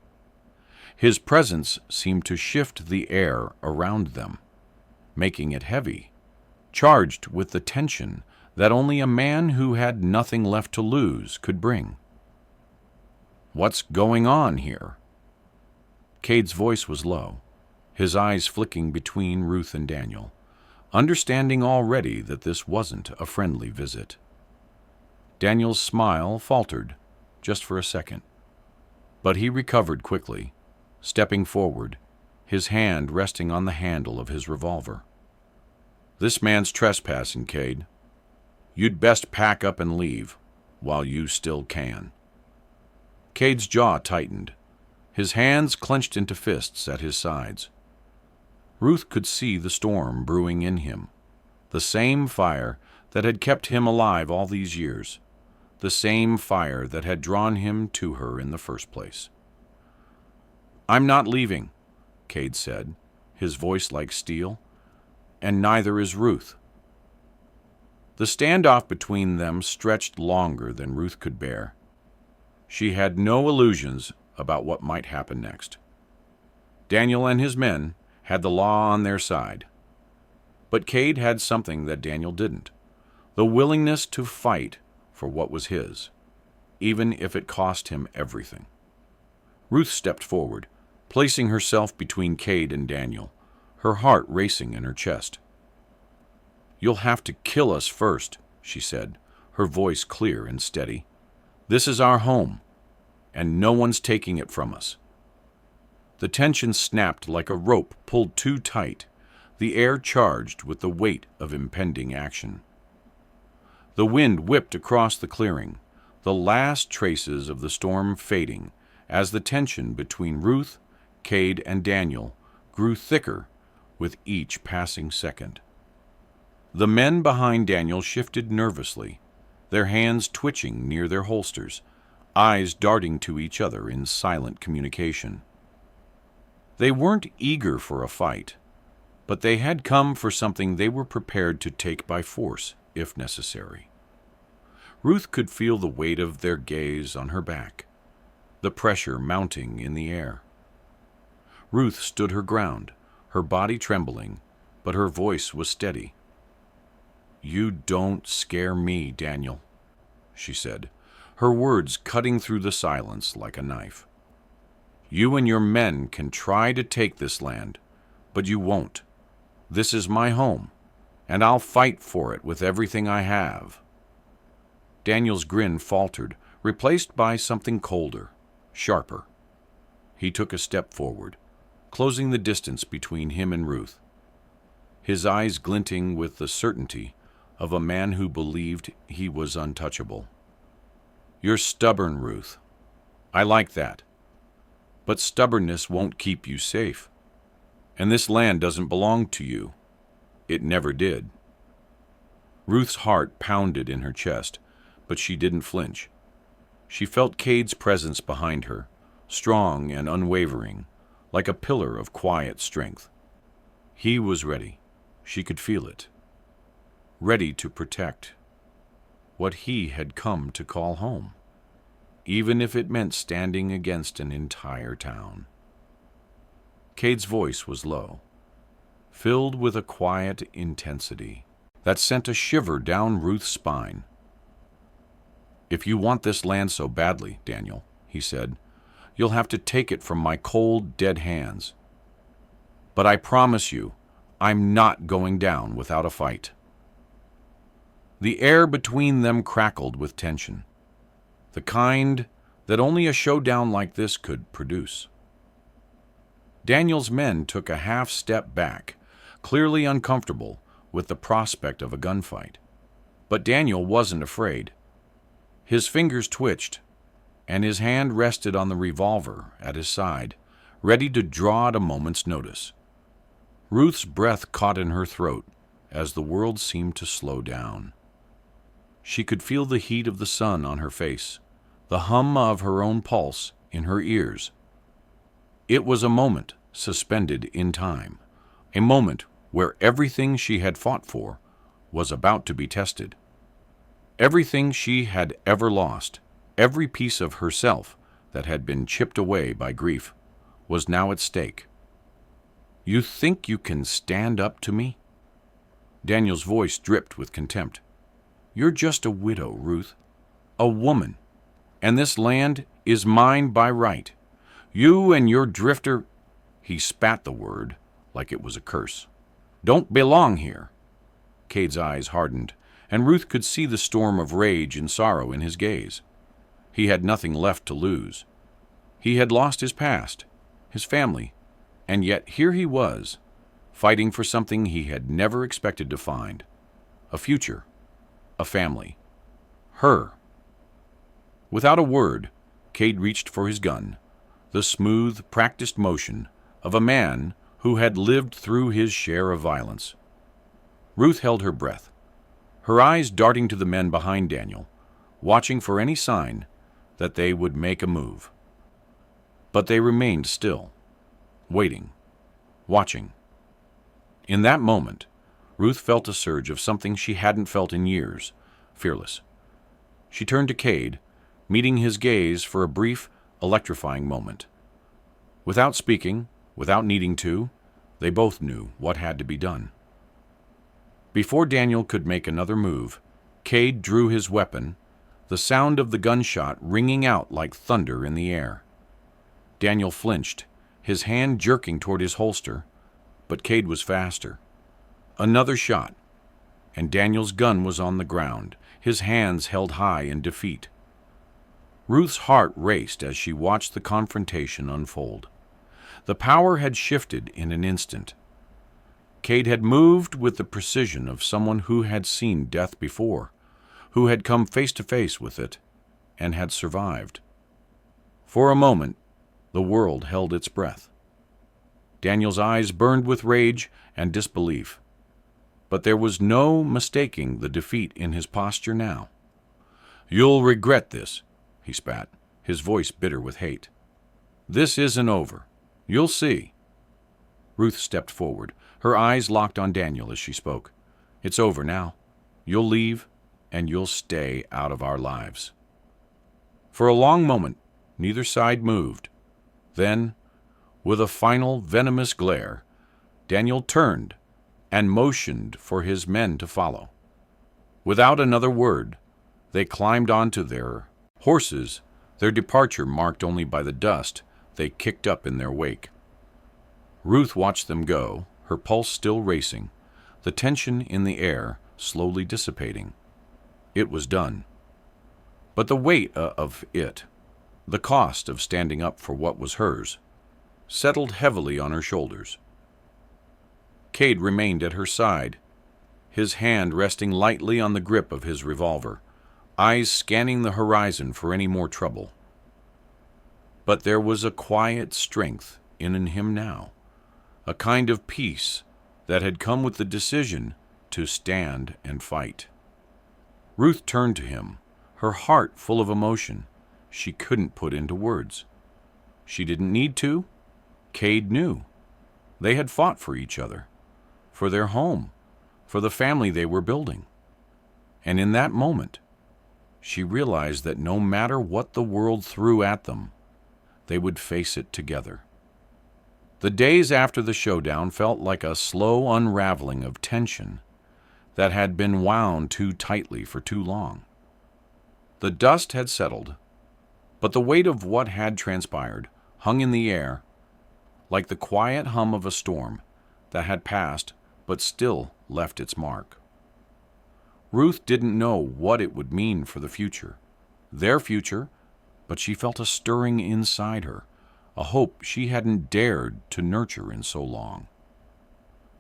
His presence seemed to shift the air around them, making it heavy, charged with the tension that only a man who had nothing left to lose could bring. "What's going on here?" Cade's voice was low, his eyes flicking between Ruth and Daniel, understanding already that this wasn't a friendly visit. Daniel's smile faltered just for a second, but he recovered quickly, stepping forward, his hand resting on the handle of his revolver. "This man's trespassing, Cade. You'd best pack up and leave while you still can." Cade's jaw tightened, his hands clenched into fists at his sides. Ruth could see the storm brewing in him, the same fire that had kept him alive all these years, the same fire that had drawn him to her in the first place. "I'm not leaving," Cade said, his voice like steel, "and neither is Ruth." The standoff between them stretched longer than Ruth could bear. She had no illusions about what might happen next. Daniel and his men had the law on their side. But Cade had something that Daniel didn't, the willingness to fight for what was his, even if it cost him everything. Ruth stepped forward, placing herself between Cade and Daniel, her heart racing in her chest. "You'll have to kill us first," she said, her voice clear and steady. "This is our home, and no one's taking it from us." The tension snapped like a rope pulled too tight, the air charged with the weight of impending action. The wind whipped across the clearing, the last traces of the storm fading as the tension between Ruth, Cade, and Daniel grew thicker with each passing second. The men behind Daniel shifted nervously, their hands twitching near their holsters, eyes darting to each other in silent communication. They weren't eager for a fight, but they had come for something they were prepared to take by force, if necessary. Ruth could feel the weight of their gaze on her back, the pressure mounting in the air. Ruth stood her ground, her body trembling, but her voice was steady. "You don't scare me, Daniel," she said, her words cutting through the silence like a knife. "You and your men can try to take this land, but you won't. This is my home, and I'll fight for it with everything I have." Daniel's grin faltered, replaced by something colder, sharper. He took a step forward, closing the distance between him and Ruth, his eyes glinting with the certainty of a man who believed he was untouchable. "You're stubborn, Ruth. I like that. But stubbornness won't keep you safe. And this land doesn't belong to you. It never did." Ruth's heart pounded in her chest, but she didn't flinch. She felt Cade's presence behind her, strong and unwavering, like a pillar of quiet strength. He was ready. She could feel it. Ready to protect what he had come to call home, even if it meant standing against an entire town. Cade's voice was low, filled with a quiet intensity that sent a shiver down Ruth's spine. "If you want this land so badly, Daniel," he said, "you'll have to take it from my cold, dead hands. But I promise you, I'm not going down without a fight." The air between them crackled with tension, the kind that only a showdown like this could produce. Daniel's men took a half step back, clearly uncomfortable with the prospect of a gunfight. But Daniel wasn't afraid. His fingers twitched, and his hand rested on the revolver at his side, ready to draw at a moment's notice. Ruth's breath caught in her throat as the world seemed to slow down. She could feel the heat of the sun on her face, the hum of her own pulse in her ears. It was a moment suspended in time, a moment where everything she had fought for was about to be tested. Everything she had ever lost, every piece of herself that had been chipped away by grief, was now at stake. "You think you can stand up to me?" Daniel's voice dripped with contempt. "You're just a widow, Ruth, a woman, and this land is mine by right. You and your drifter—" He spat the word like it was a curse. "Don't belong here." Cade's eyes hardened, and Ruth could see the storm of rage and sorrow in his gaze. He had nothing left to lose. He had lost his past, his family, and yet here he was, fighting for something he had never expected to find: a future, a family, her. Without a word, Cade reached for his gun, the smooth, practiced motion of a man who had lived through his share of violence. Ruth held her breath, her eyes darting to the men behind Daniel, watching for any sign that they would make a move. But they remained still, waiting, watching. In that moment, Ruth felt a surge of something she hadn't felt in years, fearless. She turned to Cade, meeting his gaze for a brief, electrifying moment. Without speaking, without needing to, they both knew what had to be done. Before Daniel could make another move, Cade drew his weapon, the sound of the gunshot ringing out like thunder in the air. Daniel flinched, his hand jerking toward his holster, but Cade was faster. Another shot, and Daniel's gun was on the ground, his hands held high in defeat. Ruth's heart raced as she watched the confrontation unfold. The power had shifted in an instant. Cade had moved with the precision of someone who had seen death before, who had come face to face with it, and had survived. For a moment, the world held its breath. Daniel's eyes burned with rage and disbelief, but there was no mistaking the defeat in his posture now. "You'll regret this," he spat, his voice bitter with hate. "This isn't over. You'll see." Ruth stepped forward, her eyes locked on Daniel as she spoke. "It's over now. You'll leave, and you'll stay out of our lives." For a long moment, neither side moved. Then, with a final venomous glare, Daniel turned and motioned for his men to follow. Without another word, they climbed onto their horses, their departure marked only by the dust they kicked up in their wake. Ruth watched them go, her pulse still racing, the tension in the air slowly dissipating. It was done. But the weight of it, the cost of standing up for what was hers, settled heavily on her shoulders. Cade remained at her side, his hand resting lightly on the grip of his revolver, eyes scanning the horizon for any more trouble. But there was a quiet strength in him now, a kind of peace that had come with the decision to stand and fight. Ruth turned to him, her heart full of emotion she couldn't put into words. She didn't need to. Cade knew. They had fought for each other, for their home, for the family they were building. And in that moment, she realized that no matter what the world threw at them, they would face it together. The days after the showdown felt like a slow unraveling of tension that had been wound too tightly for too long. The dust had settled, but the weight of what had transpired hung in the air like the quiet hum of a storm that had passed but still left its mark. Ruth didn't know what it would mean for the future, their future, but she felt a stirring inside her, a hope she hadn't dared to nurture in so long.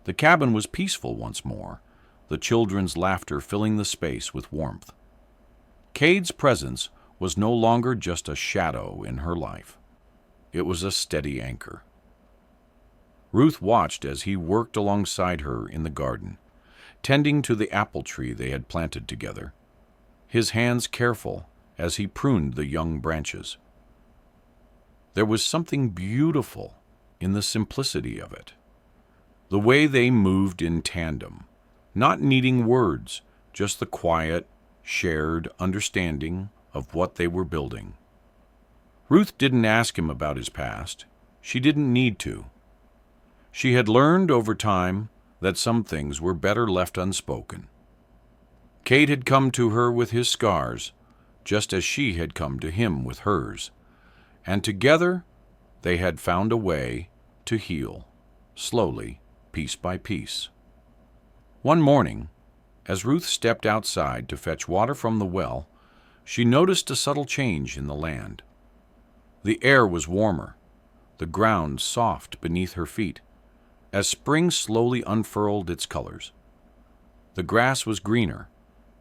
The cabin was peaceful once more, the children's laughter filling the space with warmth. Cade's presence was no longer just a shadow in her life. It was a steady anchor. Ruth watched as he worked alongside her in the garden, tending to the apple tree they had planted together, his hands careful as he pruned the young branches. There was something beautiful in the simplicity of it, the way they moved in tandem, not needing words, just the quiet, shared understanding of what they were building. Ruth didn't ask him about his past. She didn't need to. She had learned over time that some things were better left unspoken. Cade had come to her with his scars, just as she had come to him with hers, and together they had found a way to heal, slowly, piece by piece. One morning, as Ruth stepped outside to fetch water from the well, she noticed a subtle change in the land. The air was warmer, the ground soft beneath her feet, as spring slowly unfurled its colors. The grass was greener,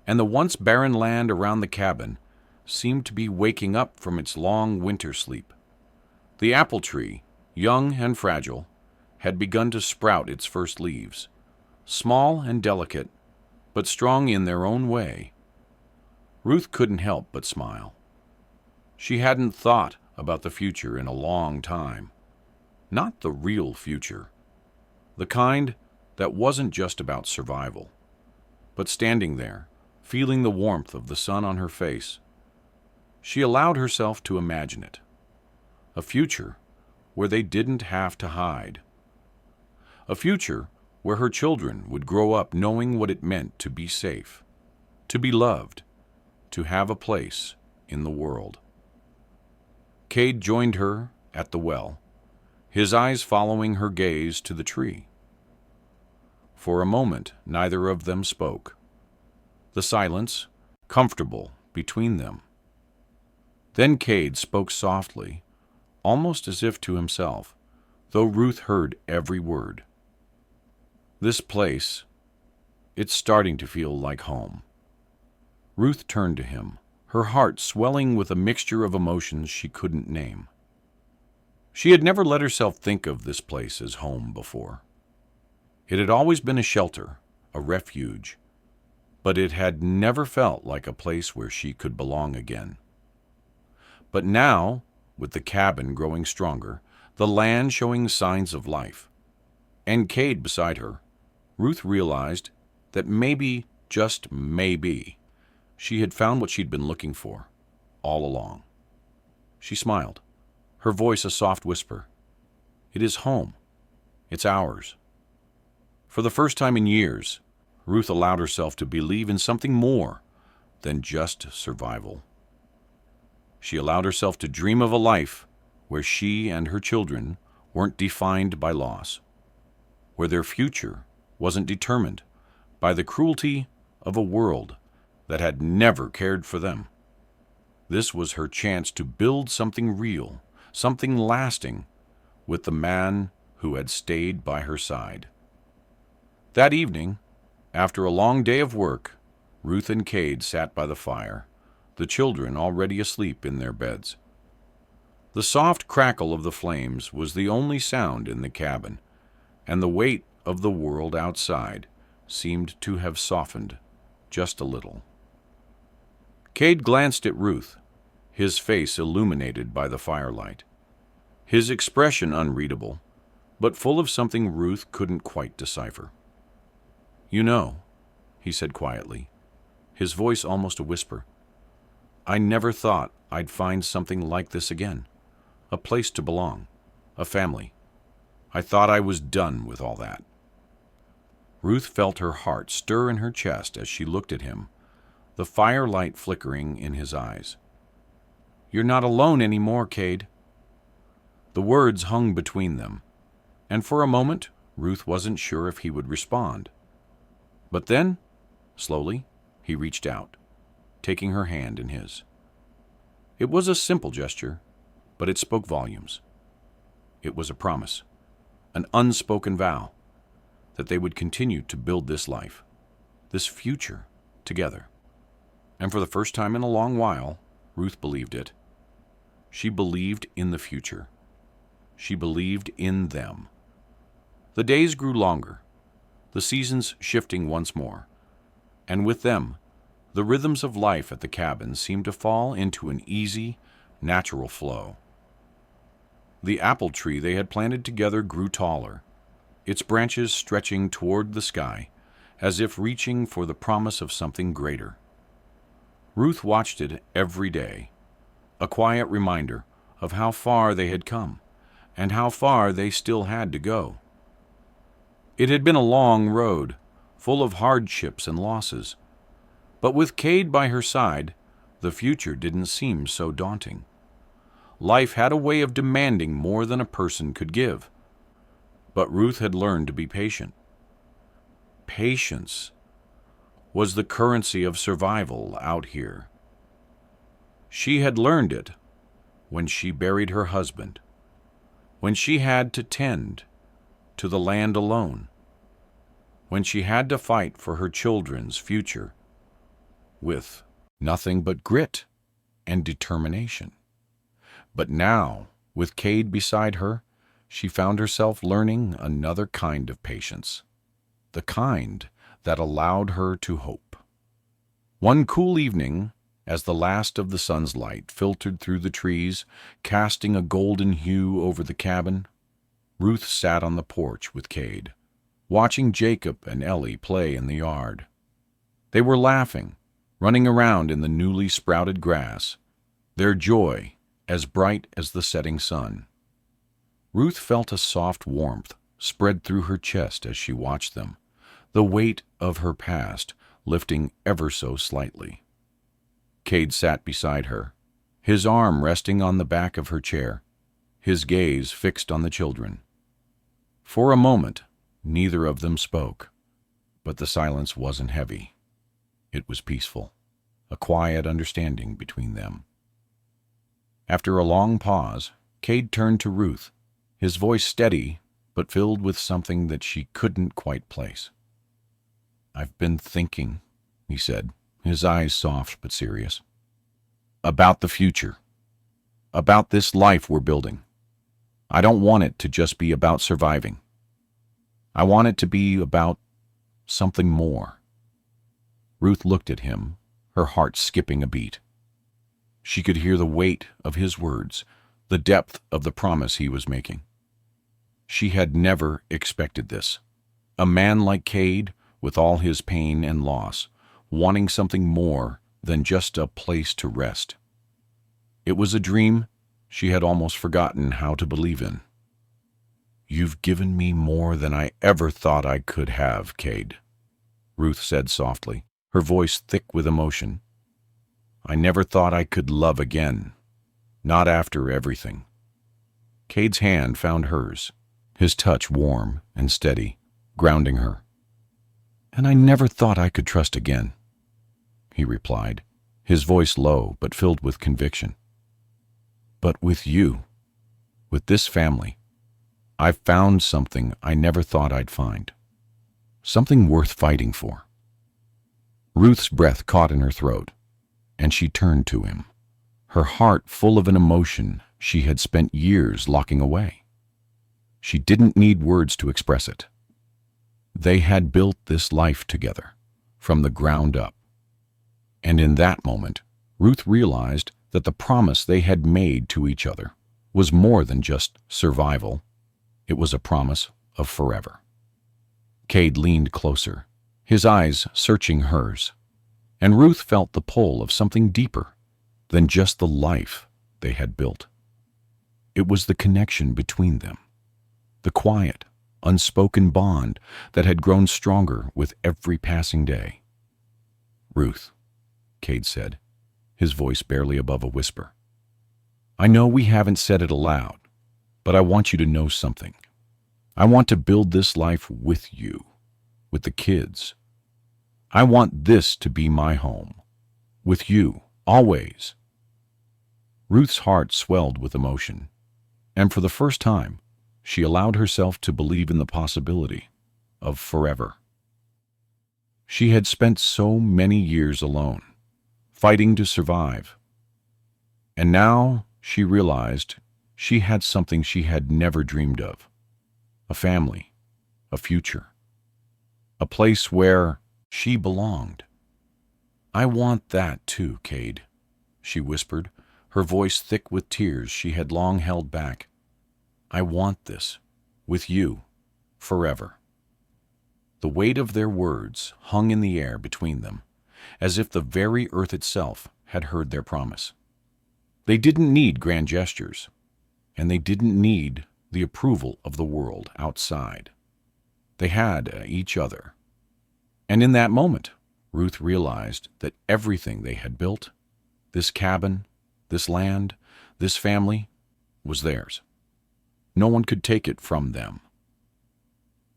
and the once barren land around the cabin seemed to be waking up from its long winter sleep. The apple tree, young and fragile, had begun to sprout its first leaves, small and delicate, but strong in their own way. Ruth couldn't help but smile. She hadn't thought about the future in a long time. Not the real future. The kind that wasn't just about survival, but standing there, feeling the warmth of the sun on her face. She allowed herself to imagine it. A future where they didn't have to hide. A future where her children would grow up knowing what it meant to be safe, to be loved, to have a place in the world. Cade joined her at the well, his eyes following her gaze to the tree. For a moment, neither of them spoke. The silence, comfortable between them. Then Cade spoke softly, almost as if to himself, though Ruth heard every word. "This place, it's starting to feel like home." Ruth turned to him, her heart swelling with a mixture of emotions she couldn't name. She had never let herself think of this place as home before. It had always been a shelter, a refuge, but it had never felt like a place where she could belong again. But now, with the cabin growing stronger, the land showing signs of life, and Cade beside her, Ruth realized that maybe, just maybe, she had found what she'd been looking for all along. She smiled, her voice a soft whisper. It is home. It's ours. For the first time in years, Ruth allowed herself to believe in something more than just survival. She allowed herself to dream of a life where she and her children weren't defined by loss, where their future wasn't determined by the cruelty of a world that had never cared for them. This was her chance to build something real, something lasting, with the man who had stayed by her side. That evening, after a long day of work, Ruth and Cade sat by the fire, the children already asleep in their beds. The soft crackle of the flames was the only sound in the cabin, and the weight of the world outside seemed to have softened just a little. Cade glanced at Ruth, his face illuminated by the firelight, his expression unreadable, but full of something Ruth couldn't quite decipher. "You know," he said quietly, his voice almost a whisper, "I never thought I'd find something like this again. A place to belong, a family. I thought I was done with all that." Ruth felt her heart stir in her chest as she looked at him, the firelight flickering in his eyes. "You're not alone anymore, Cade." The words hung between them, and for a moment Ruth wasn't sure if he would respond. But then, slowly, he reached out, taking her hand in his. It was a simple gesture, but it spoke volumes. It was a promise, an unspoken vow, that they would continue to build this life, this future, together. And for the first time in a long while, Ruth believed it. She believed in the future. She believed in them. The days grew longer, the seasons shifting once more, and with them, the rhythms of life at the cabin seemed to fall into an easy, natural flow. The apple tree they had planted together grew taller, its branches stretching toward the sky, as if reaching for the promise of something greater. Ruth watched it every day, a quiet reminder of how far they had come, and how far they still had to go. It had been a long road, full of hardships and losses, but with Cade by her side, the future didn't seem so daunting. Life had a way of demanding more than a person could give, but Ruth had learned to be patient. Patience was the currency of survival out here. She had learned it when she buried her husband, when she had to tend to the land alone, when she had to fight for her children's future with nothing but grit and determination. But now, with Cade beside her, she found herself learning another kind of patience, the kind that allowed her to hope. One cool evening, as the last of the sun's light filtered through the trees, casting a golden hue over the cabin, Ruth sat on the porch with Cade, watching Jacob and Ellie play in the yard. They were laughing, running around in the newly sprouted grass, their joy as bright as the setting sun. Ruth felt a soft warmth spread through her chest as she watched them, the weight of her past lifting ever so slightly. Cade sat beside her, his arm resting on the back of her chair, his gaze fixed on the children. For a moment, neither of them spoke, but the silence wasn't heavy. It was peaceful, a quiet understanding between them. After a long pause, Cade turned to Ruth, his voice steady but filled with something that she couldn't quite place. "I've been thinking," he said, his eyes soft but serious, "about the future, about this life we're building. I don't want it to just be about surviving. I want it to be about something more." Ruth looked at him, her heart skipping a beat. She could hear the weight of his words, the depth of the promise he was making. She had never expected this. A man like Cade, with all his pain and loss, wanting something more than just a place to rest. It was a dream she had almost forgotten how to believe in. "You've given me more than I ever thought I could have, Cade," Ruth said softly, her voice thick with emotion. "I never thought I could love again, not after everything." Cade's hand found hers, his touch warm and steady, grounding her. "And I never thought I could trust again," he replied, his voice low but filled with conviction. "But with you, with this family, I've found something I never thought I'd find. Something worth fighting for." Ruth's breath caught in her throat, and she turned to him, her heart full of an emotion she had spent years locking away. She didn't need words to express it. They had built this life together, from the ground up. And in that moment, Ruth realized that the promise they had made to each other was more than just survival. It was a promise of forever. Cade leaned closer, his eyes searching hers, and Ruth felt the pull of something deeper than just the life they had built. It was the connection between them, the quiet, unspoken bond that had grown stronger with every passing day. "Ruth," Cade said, his voice barely above a whisper, "I know we haven't said it aloud, but I want you to know something. I want to build this life with you, with the kids. I want this to be my home, with you, always." Ruth's heart swelled with emotion, and for the first time, she allowed herself to believe in the possibility of forever. She had spent so many years alone, fighting to survive, and now she realized she had something she had never dreamed of: a family, a future, a place where she belonged. "I want that too, Cade," she whispered, her voice thick with tears she had long held back. "I want this, with you, forever." The weight of their words hung in the air between them, as if the very earth itself had heard their promise. They didn't need grand gestures, and they didn't need the approval of the world outside. They had each other. And in that moment, Ruth realized that everything they had built, this cabin, this land, this family, was theirs. No one could take it from them.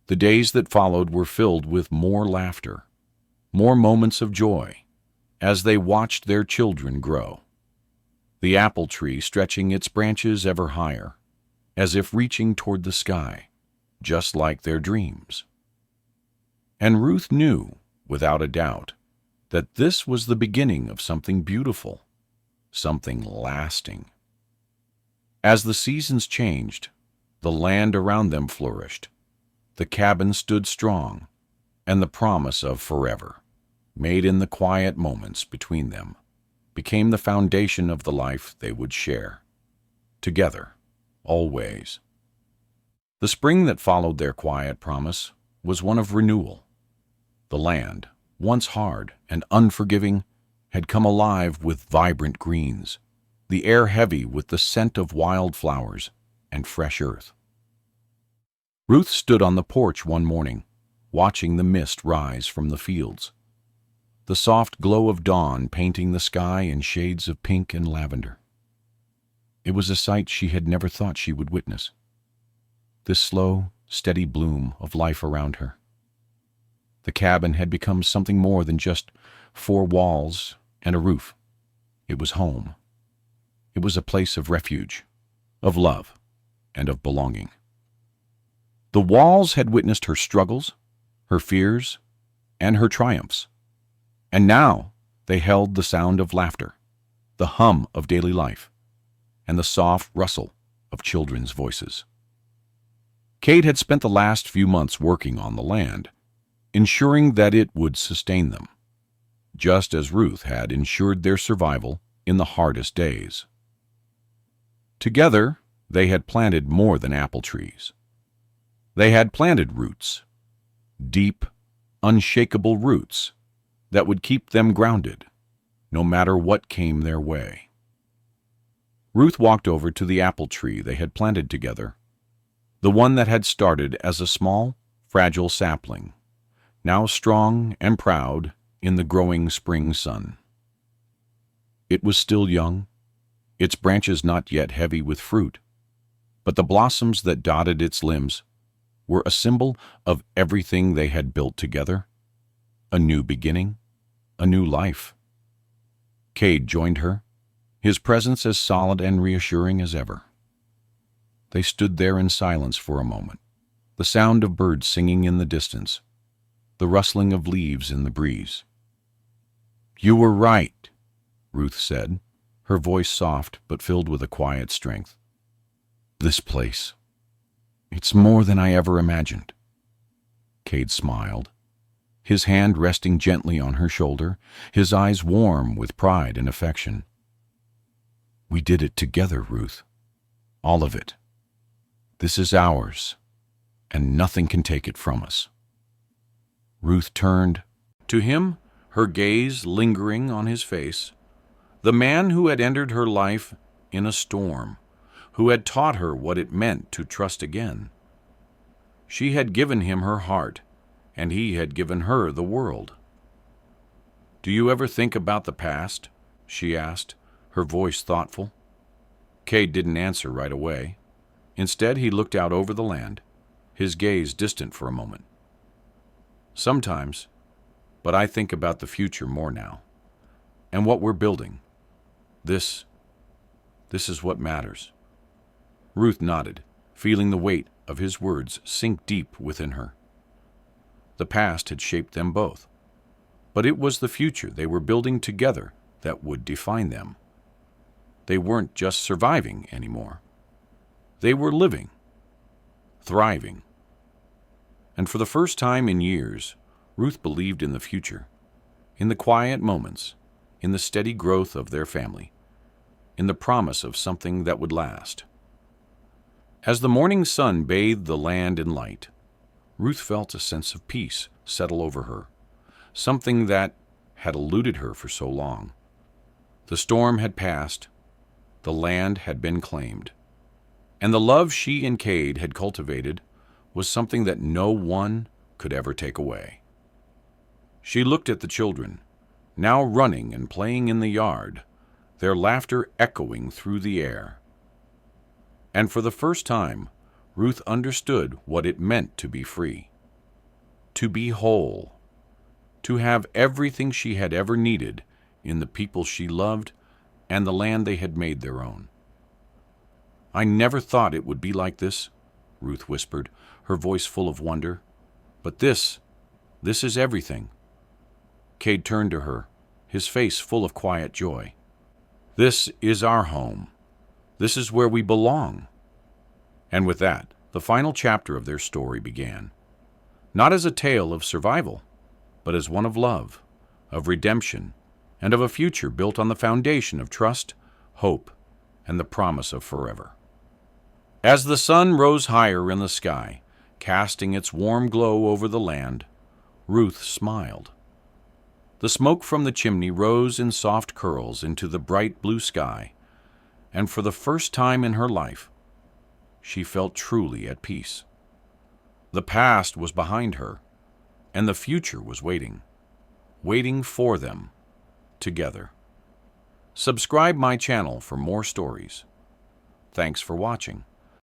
The days that followed were filled with more laughter, more moments of joy, as they watched their children grow. The apple tree stretching its branches ever higher, as if reaching toward the sky, just like their dreams. And Ruth knew, without a doubt, that this was the beginning of something beautiful, something lasting. As the seasons changed, the land around them flourished, the cabin stood strong, and the promise of forever, made in the quiet moments between them, became the foundation of the life they would share, together, always. The spring that followed their quiet promise was one of renewal. The land, once hard and unforgiving, had come alive with vibrant greens, the air heavy with the scent of wild flowers and fresh earth. Ruth stood on the porch one morning, watching the mist rise from the fields, the soft glow of dawn painting the sky in shades of pink and lavender. It was a sight she had never thought she would witness, this slow, steady bloom of life around her. The cabin had become something more than just 4 walls and a roof. It was home. It was a place of refuge, of love, and of belonging. The walls had witnessed her struggles, her fears, and her triumphs, and now they held the sound of laughter, the hum of daily life, and the soft rustle of children's voices. Cade had spent the last few months working on the land, ensuring that it would sustain them, just as Ruth had ensured their survival in the hardest days. Together, they had planted more than apple trees. They had planted roots, deep, unshakable roots that would keep them grounded, no matter what came their way. Ruth walked over to the apple tree they had planted together, the one that had started as a small, fragile sapling, now strong and proud in the growing spring sun. It was still young, its branches not yet heavy with fruit, but the blossoms that dotted its limbs were a symbol of everything they had built together, a new beginning, a new life. Cade joined her, his presence as solid and reassuring as ever. They stood there in silence for a moment, the sound of birds singing in the distance, the rustling of leaves in the breeze. "You were right," Ruth said, her voice soft but filled with a quiet strength. "This place, it's more than I ever imagined." Cade smiled, his hand resting gently on her shoulder, his eyes warm with pride and affection. "We did it together, Ruth. All of it. This is ours, and nothing can take it from us." Ruth turned to him, her gaze lingering on his face, the man who had entered her life in a storm, who had taught her what it meant to trust again. She had given him her heart, and he had given her the world. "Do you ever think about the past?" she asked, her voice thoughtful. Cade didn't answer right away. Instead, he looked out over the land, his gaze distant for a moment. "Sometimes, but I think about the future more now, and what we're building. This is what matters." Ruth nodded, feeling the weight of his words sink deep within her. The past had shaped them both, but it was the future they were building together that would define them. They weren't just surviving anymore. They were living, thriving. And for the first time in years, Ruth believed in the future, in the quiet moments, in the steady growth of their family, in the promise of something that would last. As the morning sun bathed the land in light, Ruth felt a sense of peace settle over her, something that had eluded her for so long. The storm had passed, the land had been claimed, and the love she and Cade had cultivated was something that no one could ever take away. She looked at the children, now running and playing in the yard, their laughter echoing through the air. And for the first time, Ruth understood what it meant to be free, to be whole, to have everything she had ever needed in the people she loved and the land they had made their own. "I never thought it would be like this," Ruth whispered, her voice full of wonder. "But this is everything." Cade turned to her, his face full of quiet joy. "This is our home. This is where we belong." And with that, the final chapter of their story began. Not as a tale of survival, but as one of love, of redemption, and of a future built on the foundation of trust, hope, and the promise of forever. As the sun rose higher in the sky, casting its warm glow over the land, Ruth smiled. The smoke from the chimney rose in soft curls into the bright blue sky, and for the first time in her life, she felt truly at peace. The past was behind her, and the future was waiting for them, together. Subscribe my channel for more stories. Thanks for watching.